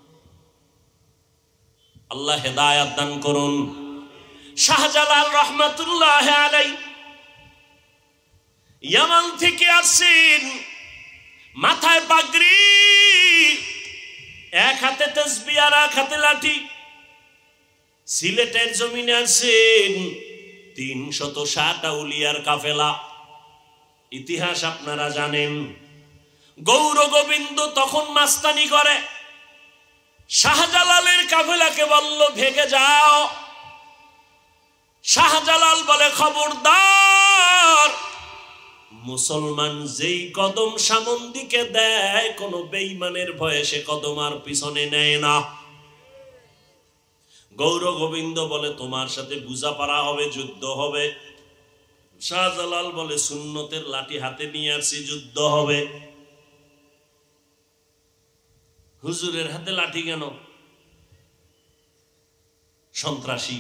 আল্লাহ হেদায়াত দান করুন। শাহজালাল রহমাতুল্লাহ আলাইহি ইয়ামান থেকে আসছেন, মাথায় পাগড়ি, এক হাতে তাসবিহ আর এক হাতে লাঠি। সিলেটের জমিনে আসছেন 307 আউলিয়ার কাফেলা। ইতিহাস আপনারা জানেন। গৌর গোবিন্দ তখন মাস্তানি করে, শাহজালালের কাফেলাকে বলল ভেগে যাও। শাহজালাল বলে খবরদার, মুসলমান যেই কদম সামন দিকে দেয় কোন বেঈমানের ভয়ে সে কদম আর পিছনে নেয় না। গৌর গোবিন্দ বলে তোমার সাথে বুঝাপড়া হবে, যুদ্ধ হবে। শাহজালাল বলে সুন্নতের লাঠি হাতে নিয়ে আসছি, যুদ্ধ হবে। হুজুরের হাতে লাঠি কেন? সন্ত্রাসী?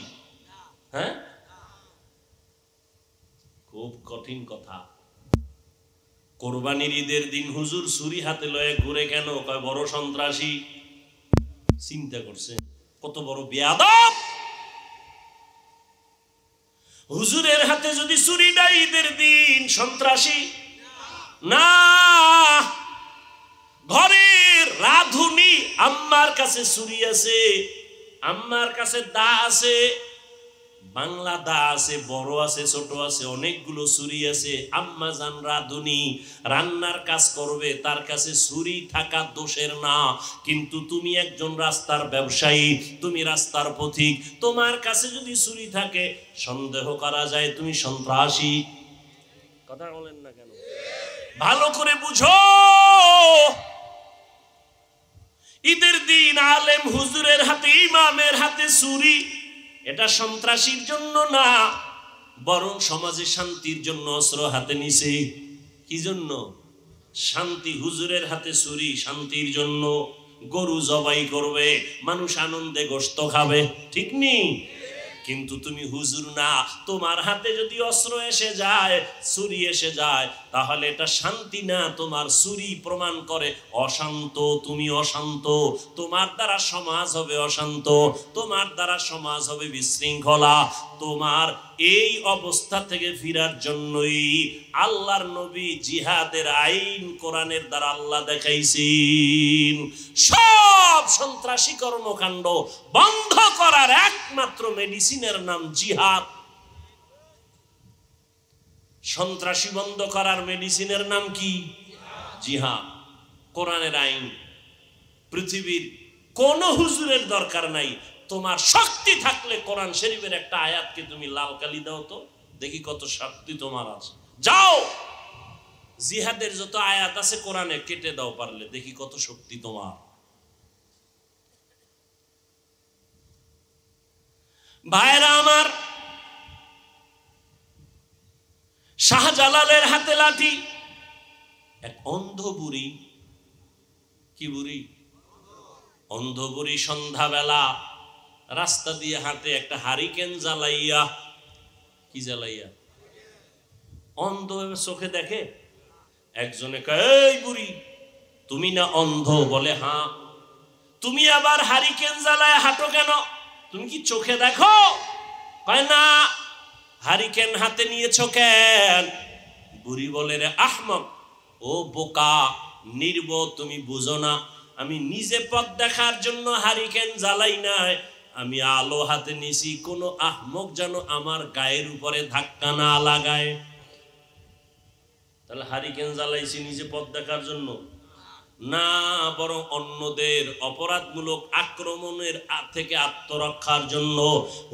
হ্যাঁ, খুব কঠিন কথা। কোরবানির ঈদের দিন হুজুর ছুরি হাতে লয়ে ঘুরে কেন? কয় বড় সন্ত্রাসী। চিন্তা করছে কত বড় বেয়াদব। হুজুরের হাতে যদি ছুরি নাই ঈদের দিন, সন্ত্রাসী না। ঘরের রাধুনি আম্মার কাছে ছুরি আছে, আম্মার কাছে দা আছে, বাংলা দা আছে, বড় আছে, ছোট আছে, অনেকগুলো ছুরি আছে। আম্মা জান রাধুনি রান্নার কাজ করবে, তার কাছে ছুরি থাকা দোষের না। কিন্তু তুমি একজন রাস্তার ব্যবসায়ী, তুমি রাস্তার পথিক, তোমার কাছে যদি ছুরি থাকে সন্দেহ করা যায় তুমি সন্ত্রাসী। কথা বলেন না কেন? ভালো করে বুঝো। ঈদের দিন আলেম হুজুরের হাতে, ইমামের হাতে ছুরি, এটা সন্ত্রাসীর জন্য না, বরং সমাজে শান্তির জন্য অস্ত্র হাতে নিছে। কি জন্য? শান্তি। হুজুরের হাতে ছুরি শান্তির জন্য। গরু জবাই করবে, মানুষ আনন্দে গোশত খাবে, ঠিক নেই? কিন্তু তুমি হুজুর না, তোমার হাতে যদি অস্ত্র এসে যায়, ছুরি এসে যায়, তাহলে এটা শান্তি না। তোমার ছুরি প্রমাণ করে অশান্ত, তুমি অশান্ত। তোমার দ্বারা সমাজ হবে অশান্ত, তোমার দ্বারা সমাজ হবে বিশৃঙ্খলা। তোমার এই অবস্থা থেকে ফিরার জন্যই আল্লাহর নবী জিহাদের আইন কোরআনের দ্বারা আল্লাহ দেখাইছেন। সব সন্ত্রাসী কর্মকাণ্ড বন্ধ করার একমাত্র মেডিসিনের নাম জিহাদ। সন্ত্রাসী বন্ধ করার মেডিসিনের নাম কি? জিহাদ। কোরআনের আইন। পৃথিবীর কোন হুজুরের দরকার নাই। তোমার শক্তি থাকলে কোরআন শরীফের একটা আয়াতকে তুমি লাল কালি দাও তো, দেখি কত শক্তি তোমার আছে। যাও জিহাদের যত আয়াত আছে কোরআনে কেটে দাও পারলে, দেখি কত শক্তি তোমার। ভাইরা আমার, শাহজালালের হাতে লাঠি। এক অন্ধ বুড়ি, কি বুড়ি? অন্ধ বুড়ি সন্ধ্যাবেলা রাস্তা দিয়ে হাঁটে, একটা হারিকেন জ্বালাইয়া। কি জ্বালাইয়া? অন্ধ চোখে দেখে। একজনে কয়, এই বুড়ি তুমি না অন্ধ? বলে হ্যাঁ। তুমি আবার হারিকেন জ্বালায় হাঁটো কেন? তুমি কি চোখে দেখো? কয় না। হারিকেন হাতে নিয়েছো কেন? বুড়ি বলে, রে আহমক, ও বোকা নির্বোধ, তুমি বুঝো না আমি নিজে পথ দেখার জন্য হারিকেন জ্বালাই নাই, আমি আলো হাতে নিছি কোনো আহমক যেন আমার গায়ের উপরে ধাক্কা না লাগায়। তাহলে হারিকেন জ্বালাইছি নিজে পথ দেখার জন্য না, বরং অন্যদের অপরাধমূলক আক্রমণের থেকে আত্মরক্ষার জন্য।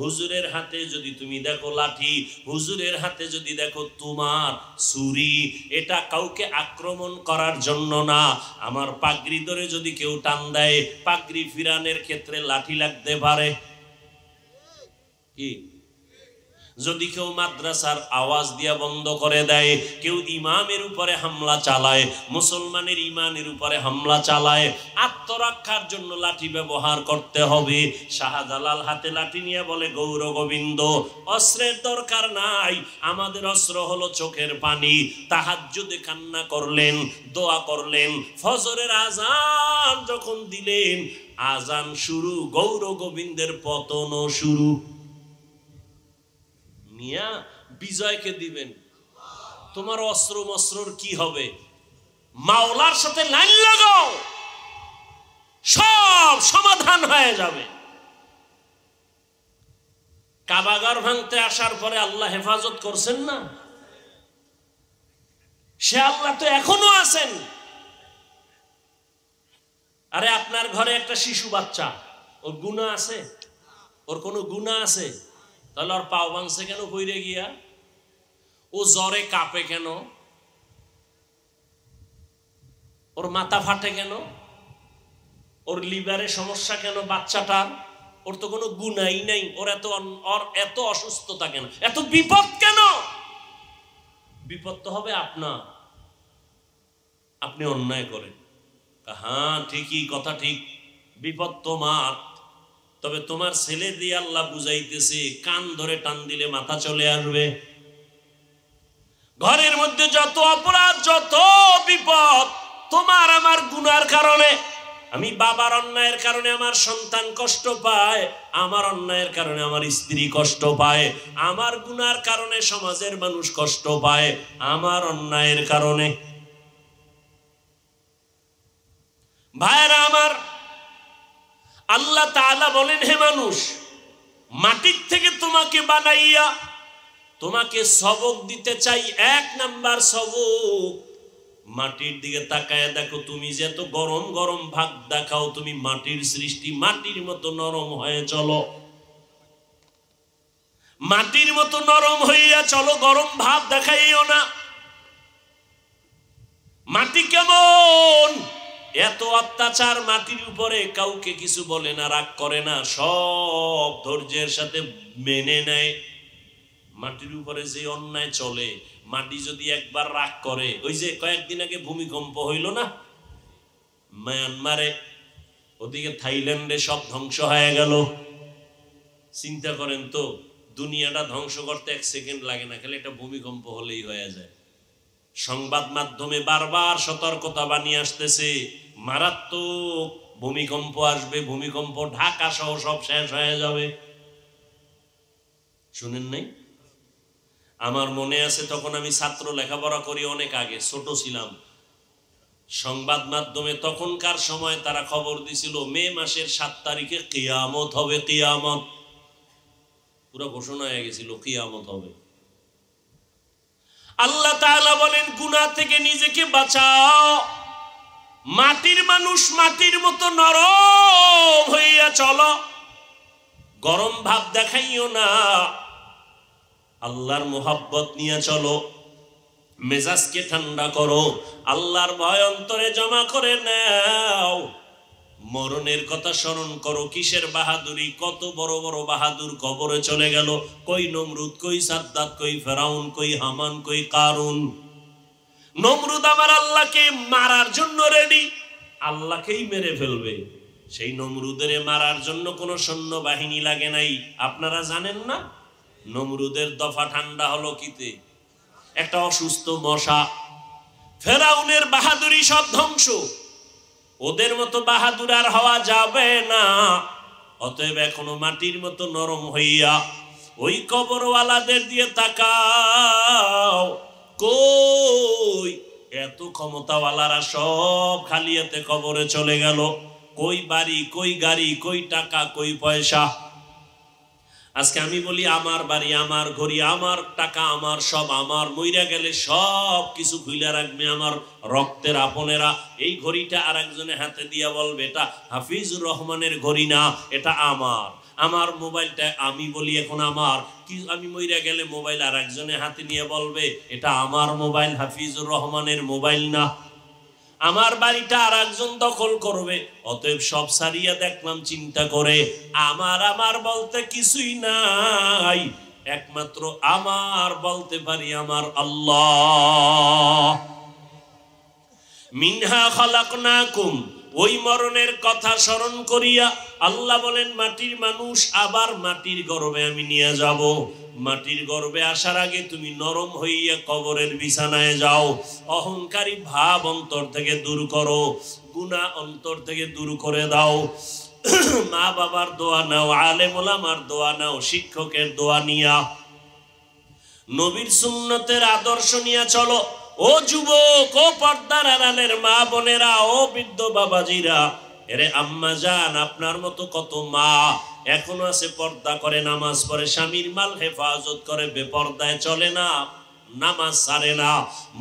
হুজুরের হাতে যদি তুমি দেখো লাঠি, হুজুরের হাতে যদি দেখো তোমার ছুরি, এটা কাউকে আক্রমণ করার জন্য না। আমার পাগড়ি ধরে যদি কেউ টান দেয়, পাগড়ি ফিরানের ক্ষেত্রে লাঠি লাগতে পারে। কি যদি কেউ মাদ্রাসার আওয়াজ দিয়া বন্ধ করে দেয়, কেউ ইমামের উপরে হামলা চালায়, মুসলমানের ইমানের উপরে হামলা চালায়, আত্মরক্ষার জন্য লাঠি ব্যবহার করতে হবে। শাহজালাল হাতে লাঠি নিয়ে বলে, গৌর গোবিন্দ, অস্ত্রের দরকার নাই, আমাদের অস্ত্র হলো চোখের পানি। তাহাজ্জুদে কান্না করলেন, দোয়া করলেন, ফজরের আজান যখন দিলেন, আজান শুরু, গৌর গোবিন্দের পতনও শুরু। মিয়া বিজয়কে দিবেন, তোমার অস্ত্র মস্ত্রর কি হবে? মাওলার সাথে লাইন লাগাও, সব সমাধান হয়ে যাবে। কাবাগার ভাঙতে আসার পরে আল্লাহ হেফাজত করছেন না? সে আল্লাহ তো এখনো আছেন। আরে আপনার ঘরে একটা শিশু বাচ্চা, ওর গুনাহ আছে? ওর কোনো গুনাহ আছে? তাহলে ওর পাও ভাঙছে কেন পইরে গিয়া? ও জ্বরে কাঁপে কেন? ওর মাথা ফাটে কেন? ওর লিভারে সমস্যা কেন বাচ্চাটার? ওর তো কোনো গুনাই নাই, ওর এত অসুস্থতা কেন, এত বিপদ কেন? বিপদ তো হবে আপনার, আপনি অন্যায় করেন। হ্যাঁ ঠিকই, কথা ঠিক, বিপদ তোমার। তবে তোমার ছেলে দিয়ে আল্লাহ বুঝাইতেছে, কান ধরে টান দিলে মাথা চলে আসবে। ঘরের মধ্যে যত অপরাধ, যত বিপদ, তোমার আমার গুনার কারণে। আমি বাবার অন্যায়ের কারণে আমার সন্তান কষ্ট পায়, আমার অন্যায়ের কারণে আমার স্ত্রী কষ্ট পায়, আমার গুনার কারণে সমাজের মানুষ কষ্ট পায়, আমার অন্যায়ের কারণে। ভাইরা আমার, আল্লাহ তাআলা বলেন, হে মানুষ, মাটির থেকে তোমাকে বানাইয়া তোমাকে সবক দিতে চাই। 1 নাম্বার সবক, মাটির দিকে তাকায় দেখো, তুমি যে এত গরম গরম ভাব দেখাও, তুমি মাটির সৃষ্টি, মাটির মতো নরম হয়ে চলো, মাটির মতো নরম হইয়া চলো, গরম ভাব দেখাইও না। মাটি কেমন, এত অত্যাচার মাটির উপরে, কাউকে কিছু বলে না, রাগ করে না, সব ধৈর্যের সাথে মেনে নেয়। মাটির উপরে যে অন্যায় চলে, মাটি যদি একবার রাগ করে, ওই যে কয়েকদিন আগে ভূমিকম্প হইল না মায়ানমারে, ওদিকে থাইল্যান্ডে সব ধ্বংস হয়ে গেল। চিন্তা করেন তো, দুনিয়াটা ধ্বংস করতে 1 সেকেন্ড লাগে না, খালি একটা ভূমিকম্প হলেই হয়ে যায়। সংবাদ মাধ্যমে বারবার সতর্কতা বানিয়ে আসতেছে, মারাত্মক ভূমিকম্প আসবে, ভূমিকম্প, ঢাকা সহ সব শেষ হয়ে যাবে। শুনেন নাই? আমার মনে আছে, তখন আমি ছাত্র, লেখাপড়া করি, অনেক আগে, ছোট ছিলাম। সংবাদ মাধ্যমে তখনকার সময় তারা খবর দিছিল, মে মাসের 7 তারিখে কিয়ামত হবে, কিয়ামত। পুরো ঘোষণা হয়ে গেছিল কিয়ামত হবে। আল্লাহ তাআলা বলেন, গুনাহ থেকে নিজেকে বাঁচাও। মাটির মানুষ, মাটির মতো নরম হইয়া চলো, গরম ভাব দেখাইও না, আল্লাহর মোহাব্বত নিয়ে চলো, মেজাজকে ঠান্ডা করো, আল্লাহর ভয় অন্তরে জমা করে নাও। মরণের কথা স্মরণ করো। কিসের বাহাদুরি, কত বড় বড় বাহাদুর কবরে চলে গেল। কই নমরুদ, কই সাদ্দাত, কই ফেরাউন, কই হামান, কই কারুন। নমরুদ আমার আল্লাহকে মারার জন্য রেডি, আল্লাহকেই মেরে ফেলবে। সেই নমরুদের মারার জন্য কোনো সৈন্যবাহিনী লাগে নাই। আপনারা জানেন না, নমরুদের দফা ঠান্ডা হলো কিতে? একটা অসুস্থ মশা। ফেরাউনের বাহাদুরি সব ধ্বংস, ওদের মতো বাহাদুর আর হওয়া যাবে না। অতএব এখনো মাটির মতো নরম হইয়া ওই কবরওয়ালাদের দিয়ে তাকাও, কই এত ক্ষমতাওয়ালারা সব খালিয়াতে কবরে চলে গেল। কই বাড়ি, কই গাড়ি, কই টাকা, কই পয়সা। আজকে আমি বলি, আমার বাড়ি, আমার ঘড়ি, আমার টাকা, আমার সব আমার, মইরা গেলে সব কিছু খুইলা রাখবে আমার রক্তের আপনেরা। এই ঘড়িটা আর একজনের হাতে দিয়া বলবে, এটা হাফিজুর রহমানের ঘড়ি না, এটা আমার। আমার মোবাইলটা আমি বলি এখন আমার, কি আমি মইরা গেলে মোবাইল আর একজনের হাতে নিয়ে বলবে, এটা আমার মোবাইল, হাফিজুর রহমানের মোবাইল না। আমার বাড়িটা আর একজন দখল করবে। অতএব সব সারিয়া দেখলাম চিন্তা করে, আমার আমার বলতে কিছুই নাই। একমাত্র আমার বলতে পারি আমার আল্লাহ। মিনহা খালাকনাকুম, ওই মরণের কথা স্মরণ করিয়া আল্লাহ বলেন মাটির মানুষ আবার মাটির গর্ভে আমি নিয়ে যাব। মাটির গর্ভে আসার আগে তুমি নরম হইয়া কবরের বিছানায় যাও। অহংকারী ভাব অন্তর থেকে দূর করো, গুনাহ অন্তর থেকে দূর করে দাও। মা বাবার দোয়া নাও, আলেম ওলামার দোয়া নাও, শিক্ষকের দোয়া নিয়া, নবীর সুন্নতের আদর্শ নিয়ে চলো। ও যুবক, ও পর্দার আড়ালের মা বোনেরা, ও বৃদ্ধ বাবাজিরা, এরে আম্মা জান, আপনার মতো কত মা এখনো আছে পর্দা করে, নামাজ পড়ে, স্বামীর মাল হেফাজত করে, বেপর্দায় চলে না, নামাজ ছাড়ে না,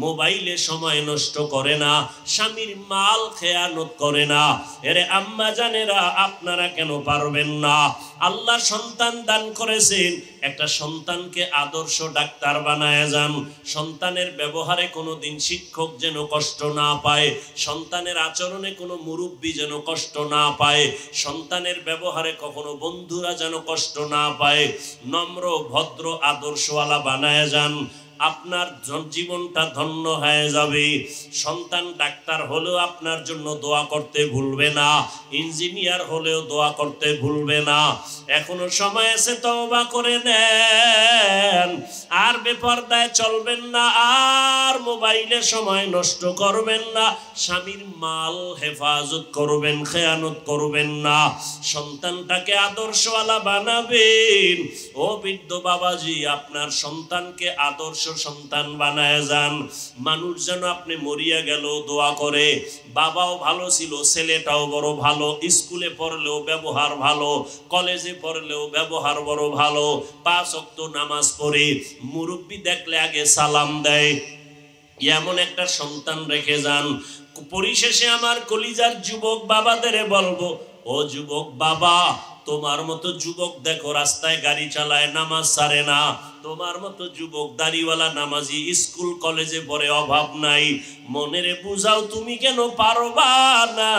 মোবাইলে সময় নষ্ট করে না, স্বামীর মাল খেয়ানত করে না। এরে আম্মা জানেরা, আপনারা কেন পারবেন না? আল্লাহ সন্তান দান করেছেন, একটা সন্তানকে আদর্শ ডাক্তার বানায় যান। সন্তানের ব্যবহারে কোনোদিন শিক্ষক যেন কষ্ট না পায়, সন্তানের আচরণে কোনো মুরব্বী যেন কষ্ট না পায়, সন্তানের ব্যবহারে কখনো বন্ধুরা যেন কষ্ট না পায়। নম্র ভদ্র আদর্শওয়ালা বানায় যান, আপনার জীবনটা ধন্য হয়ে যাবে। সন্তান ডাক্তার হলেও আপনার জন্য দোয়া করতে ভুলবে না, ইঞ্জিনিয়ার হলেও দোয়া করতে ভুলবে না। এখনো সময় আছে, তওবা করে নেন। আর বেপরদায় চলবেন না, আর মোবাইলে সময় নষ্ট করবেন না, স্বামীর মাল হেফাজত করবেন, খেয়ানত করবেন না। সন্তানটাকে আদর্শওয়ালা বানাবেন। ও বৃদ্ধ বাবাজি, আপনার সন্তানকে আদর্শ সন্তান বানায় যান। মানুষ যেন আপনি মরিয়া গেল দোয়া করে, বাবাও ভালো ছিল, ছেলেটাও বড় ভালো, স্কুলে পড়লেও ব্যবহার ভালো, কলেজে পড়লেও ব্যবহার বড় ভালো, 5 ওয়াক্ত নামাজ পড়ে, মুরব্বি দেখলে আগে সালাম দেয়, এমন একটা সন্তান রেখে যান। পরিশেষে আমার কলিজার যুবক বাবাদের বলবো, ও যুবক বাবা, তোমার মতো যুবক দেখো রাস্তায় গাড়ি চালায়, নামাজ ছাড়ে না। তোমার মতো যুবক দাড়িওয়ালা নামাজি স্কুল কলেজে পড়ে, অভাব নাই। মনেরে বুঝাও, তুমি কেন পারবা না?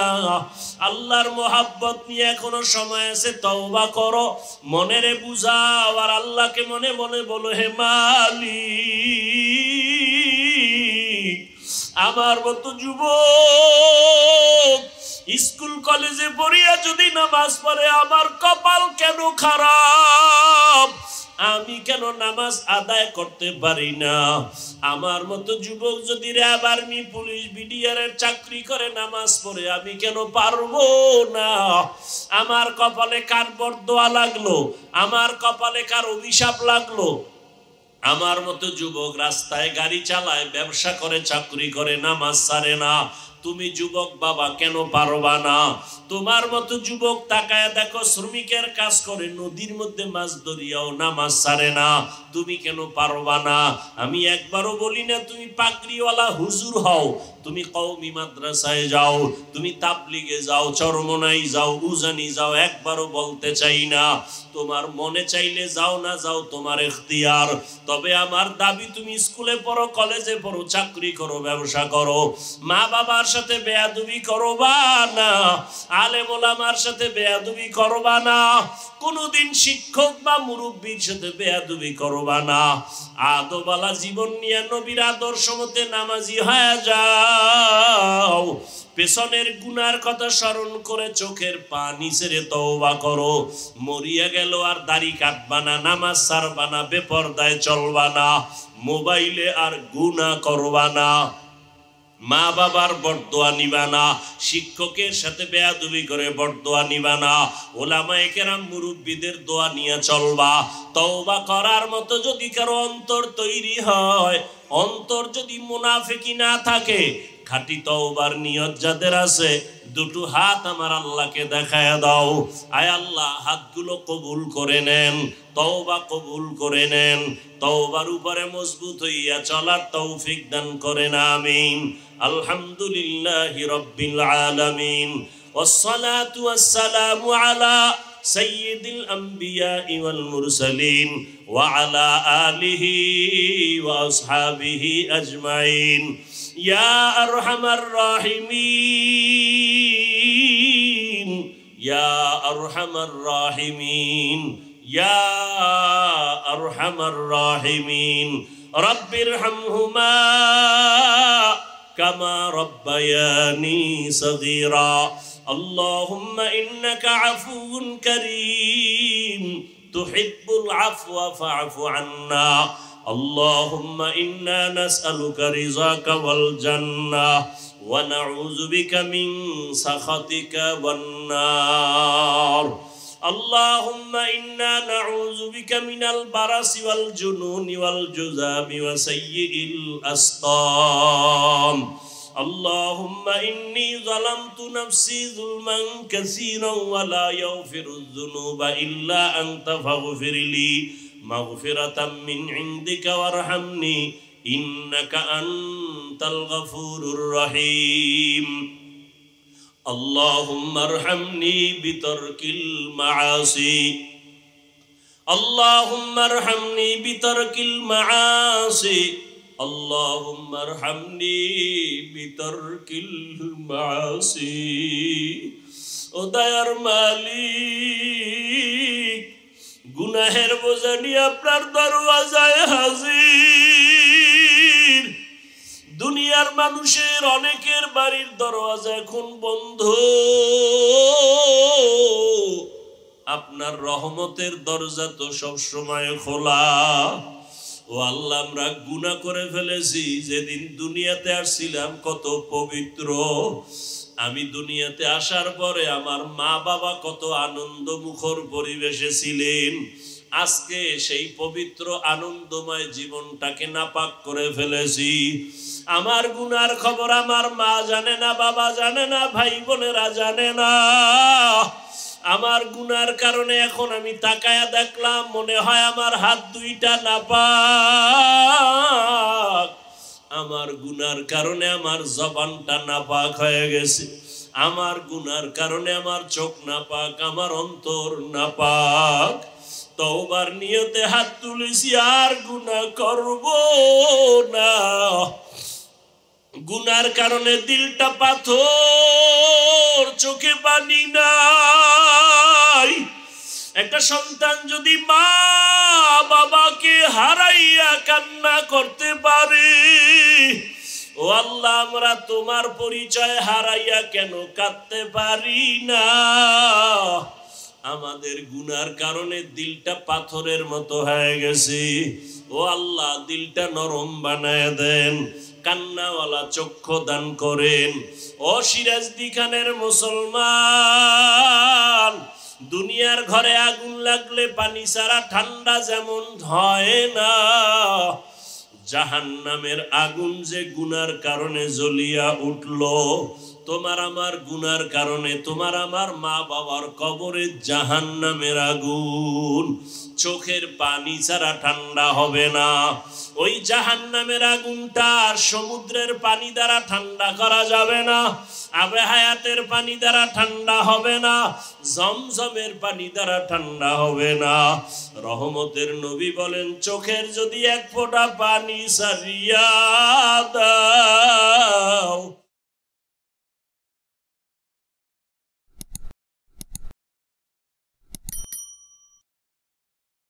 আল্লাহর মোহাব্বত নিয়ে এখনো সময় আছে, তওবা করো, মনেরে বুঝাও, আর আল্লাহকে মনে মনে বলো, হে মালিক, আমার মতো যুবক স্কুল কলেজে পড়িয়া যদি নামাজ পড়ে, আমার কপাল কেন খারাপ, আমি কেন নামাজ আদায় করতে পারি না? আমার মতো যুবক যদি র্যাব, আর্মি, পুলিশ, বিডিআর এর চাকরি করে, নামাজ পড়ে, আমি কেন পারবো না? আমার কপালে কার বরদোয়া লাগলো, আমার কপালে কার অভিশাপ লাগলো? আমার মতো যুবক রাস্তায় গাড়ি চালায়, ব্যবসা করে, চাকরি করে, নামাজ ছাড়ে না। তুমি যুবক বাবা কেন পারবা না? তোমার মতো যুবক তাকায় দেখো, শ্রমিকের কাজ করে, নদীর মধ্যে মাছ ধরিয়াও নামাজ ছাড়ে না। তুমি কেন পারবা না? আমি একবারও বলি না তুমি পাগড়িওয়ালা হুজুর হও, তুমি কওমি মাদ্রাসায় যাও, তুমি তাবলিগে যাও, চরমনাই যাও, উজানি যাও, একবারও বলতে চাই না। তোমার মনে চাইলে যাও, না যাও তোমার ইখতিয়ার। তবে আমার দাবি, তুমি স্কুলে পড়ো, কলেজে পড়ো, চাকরি করো, ব্যবসা করো, মা বাবার সাথে বেয়াদবি করবা না, আলেম ওলামার সাথে বেয়াদবি করবা না, কোনদিন শিক্ষক বা মুরব্বীর সাথে বেয়াদবি করবা না। আদবালা জীবন নিয়ে নবীর আদর্শ মতে নামাজি হয়ে যাও। পেছনের গুনার কথা স্মরণ করে চোখের পানি ছেড়ে তওবা করো। মরিয়া গেল আর দাড়ি কাটবা না, নামাজ ছাড়বা না, বেপরদায় চলবা না, মোবাইলে আর গুনাহ করবা না, মা বাবার বরদোয়া নিবা না, শিক্ষকের সাথে বেয়াদবি করে বরদোয়া নিবা না, ওলামায়ে কেরাম মুরব্বীদের দোয়া নিয়ে চলবা। তওবা করার মতো যদি কারো অন্তর তৈরি হয়, অন্তর যদি মুনাফিকি না থাকে, খাঁটি তওবার নিয়ত যাদের আছে, দুটো হাত আমার আল্লাহকে দেখায় দাও। আয় আল্লাহ, হাতগুলো কবুল করে নেন, তওবা কবুল করে নেন, তওবার উপরে মজবুত হইয়া চলার তৌফিক দান করেন, আমিন। আলহামদুলিল্লাহি রাব্বিল আলামিন, ওয়াসসালাতু ওয়াসসালামু আলা সাইয়্যিদিল আমবিয়াই ওয়াল মুরসালিন ওয়া আলা আলিহি ওয়া আসহাবিহি আজমাইন। ইয়া আরহামার রাহিমিন, ইয়া আরহামার রাহিমিন, ইয়া আরহামার রাহিমিন রব্বিরহামহুমা কামা রব্বায়ানি সগীরা আল্লাহুম্মা ইন্নাকা আফুউন কারীম তুহিব্বুল আফওয়া ফা'ফু আন্না اللهم إنا نسألك رضاك والجنة ونعوذ بك من سخطك والنار اللهم إنا نعوذ بك من البرص والجنون والجذام وسيء الأسقام اللهم إني ظلمت نفسي ظلما كثيرا ولا يغفر الذنوب إلا أنت فاغفر لي مغفرة من عندك وارحمني إنك أنت الغفور الرحيم اللهم ارحمني بترك المعاصي اللهم ارحمني بترك المعاصي اللهم ارحمني بترك المعاصي ও দয়ার মালিক গুনাহের বোঝা নিয়ে আপনার দরওয়াজায় হাজির দুনিয়ার মানুষের অনেকের বাড়ির দরওয়াজা এখন বন্ধ আপনার রহমতের দরজা তো সব সময় খোলা ও আল্লাহ আমরা গুনাহ করে ফেলেছি যেদিন দুনিয়াতে আসছিলাম কত পবিত্র আমি দুনিয়াতে আসার পরে আমার মা বাবা কত আনন্দ মুখর পরিবেশে ছিলেন আজকে সেই পবিত্র আনন্দময় জীবনটাকে নাপাক করে ফেলেছি আমার গুনার খবর আমার মা জানে না বাবা জানে না ভাই বোনেরা জানে না আমার গুনার কারণে এখন আমি তাকায়া দেখলাম মনে হয় আমার হাত দুইটা নাপাক আমার গুনার কারণে আমার জবানটা নাপাক হয়ে গেছে আমার গুনার কারণে আমার চোখ নাপাক আমার অন্তর নাপাক তওবার নিয়তে হাত তুলেছি আর গুনাহ করব না গুনার কারণে দিলটা পাথর চোখে পানি নাই একটা সন্তান যদি মা বাবাকে হারাইয়া কান্না করতে পারে ও আল্লাহ আমরা তোমার পরিচয় হারাইয়া কেন কাঁদতে পারি না আমাদের গুনার কারণে দিলটা পাথরের মতো হয়ে গেছে ও আল্লাহ দিলটা নরম বানায় দেন কান্নাওয়ালা চক্ষু দান করেন ও সিরাজদি খানের মুসলমান দুনিয়ার ঘরে আগুন লাগলে পানি ছাড়া ঠান্ডা যেমন হয় না জাহান্নামের আগুন যে গুনার কারণে জ্বলিয়া উঠলো তোমার আমার গুনার কারণে তোমার আমার মা বাবার কবরে জাহান্নামের আগুন চোখের পানি ছাড়া ঠান্ডা হবে না ওই জাহান্নামের আগুনটা সমুদ্রের পানি দ্বারা ঠান্ডা করা যাবে না আবে হায়াতের পানি দ্বারা ঠান্ডা হবে না জমজমের পানি দ্বারা ঠান্ডা হবে না রহমতের নবী বলেন চোখের যদি এক ফোঁটা পানি সারিয়া দাও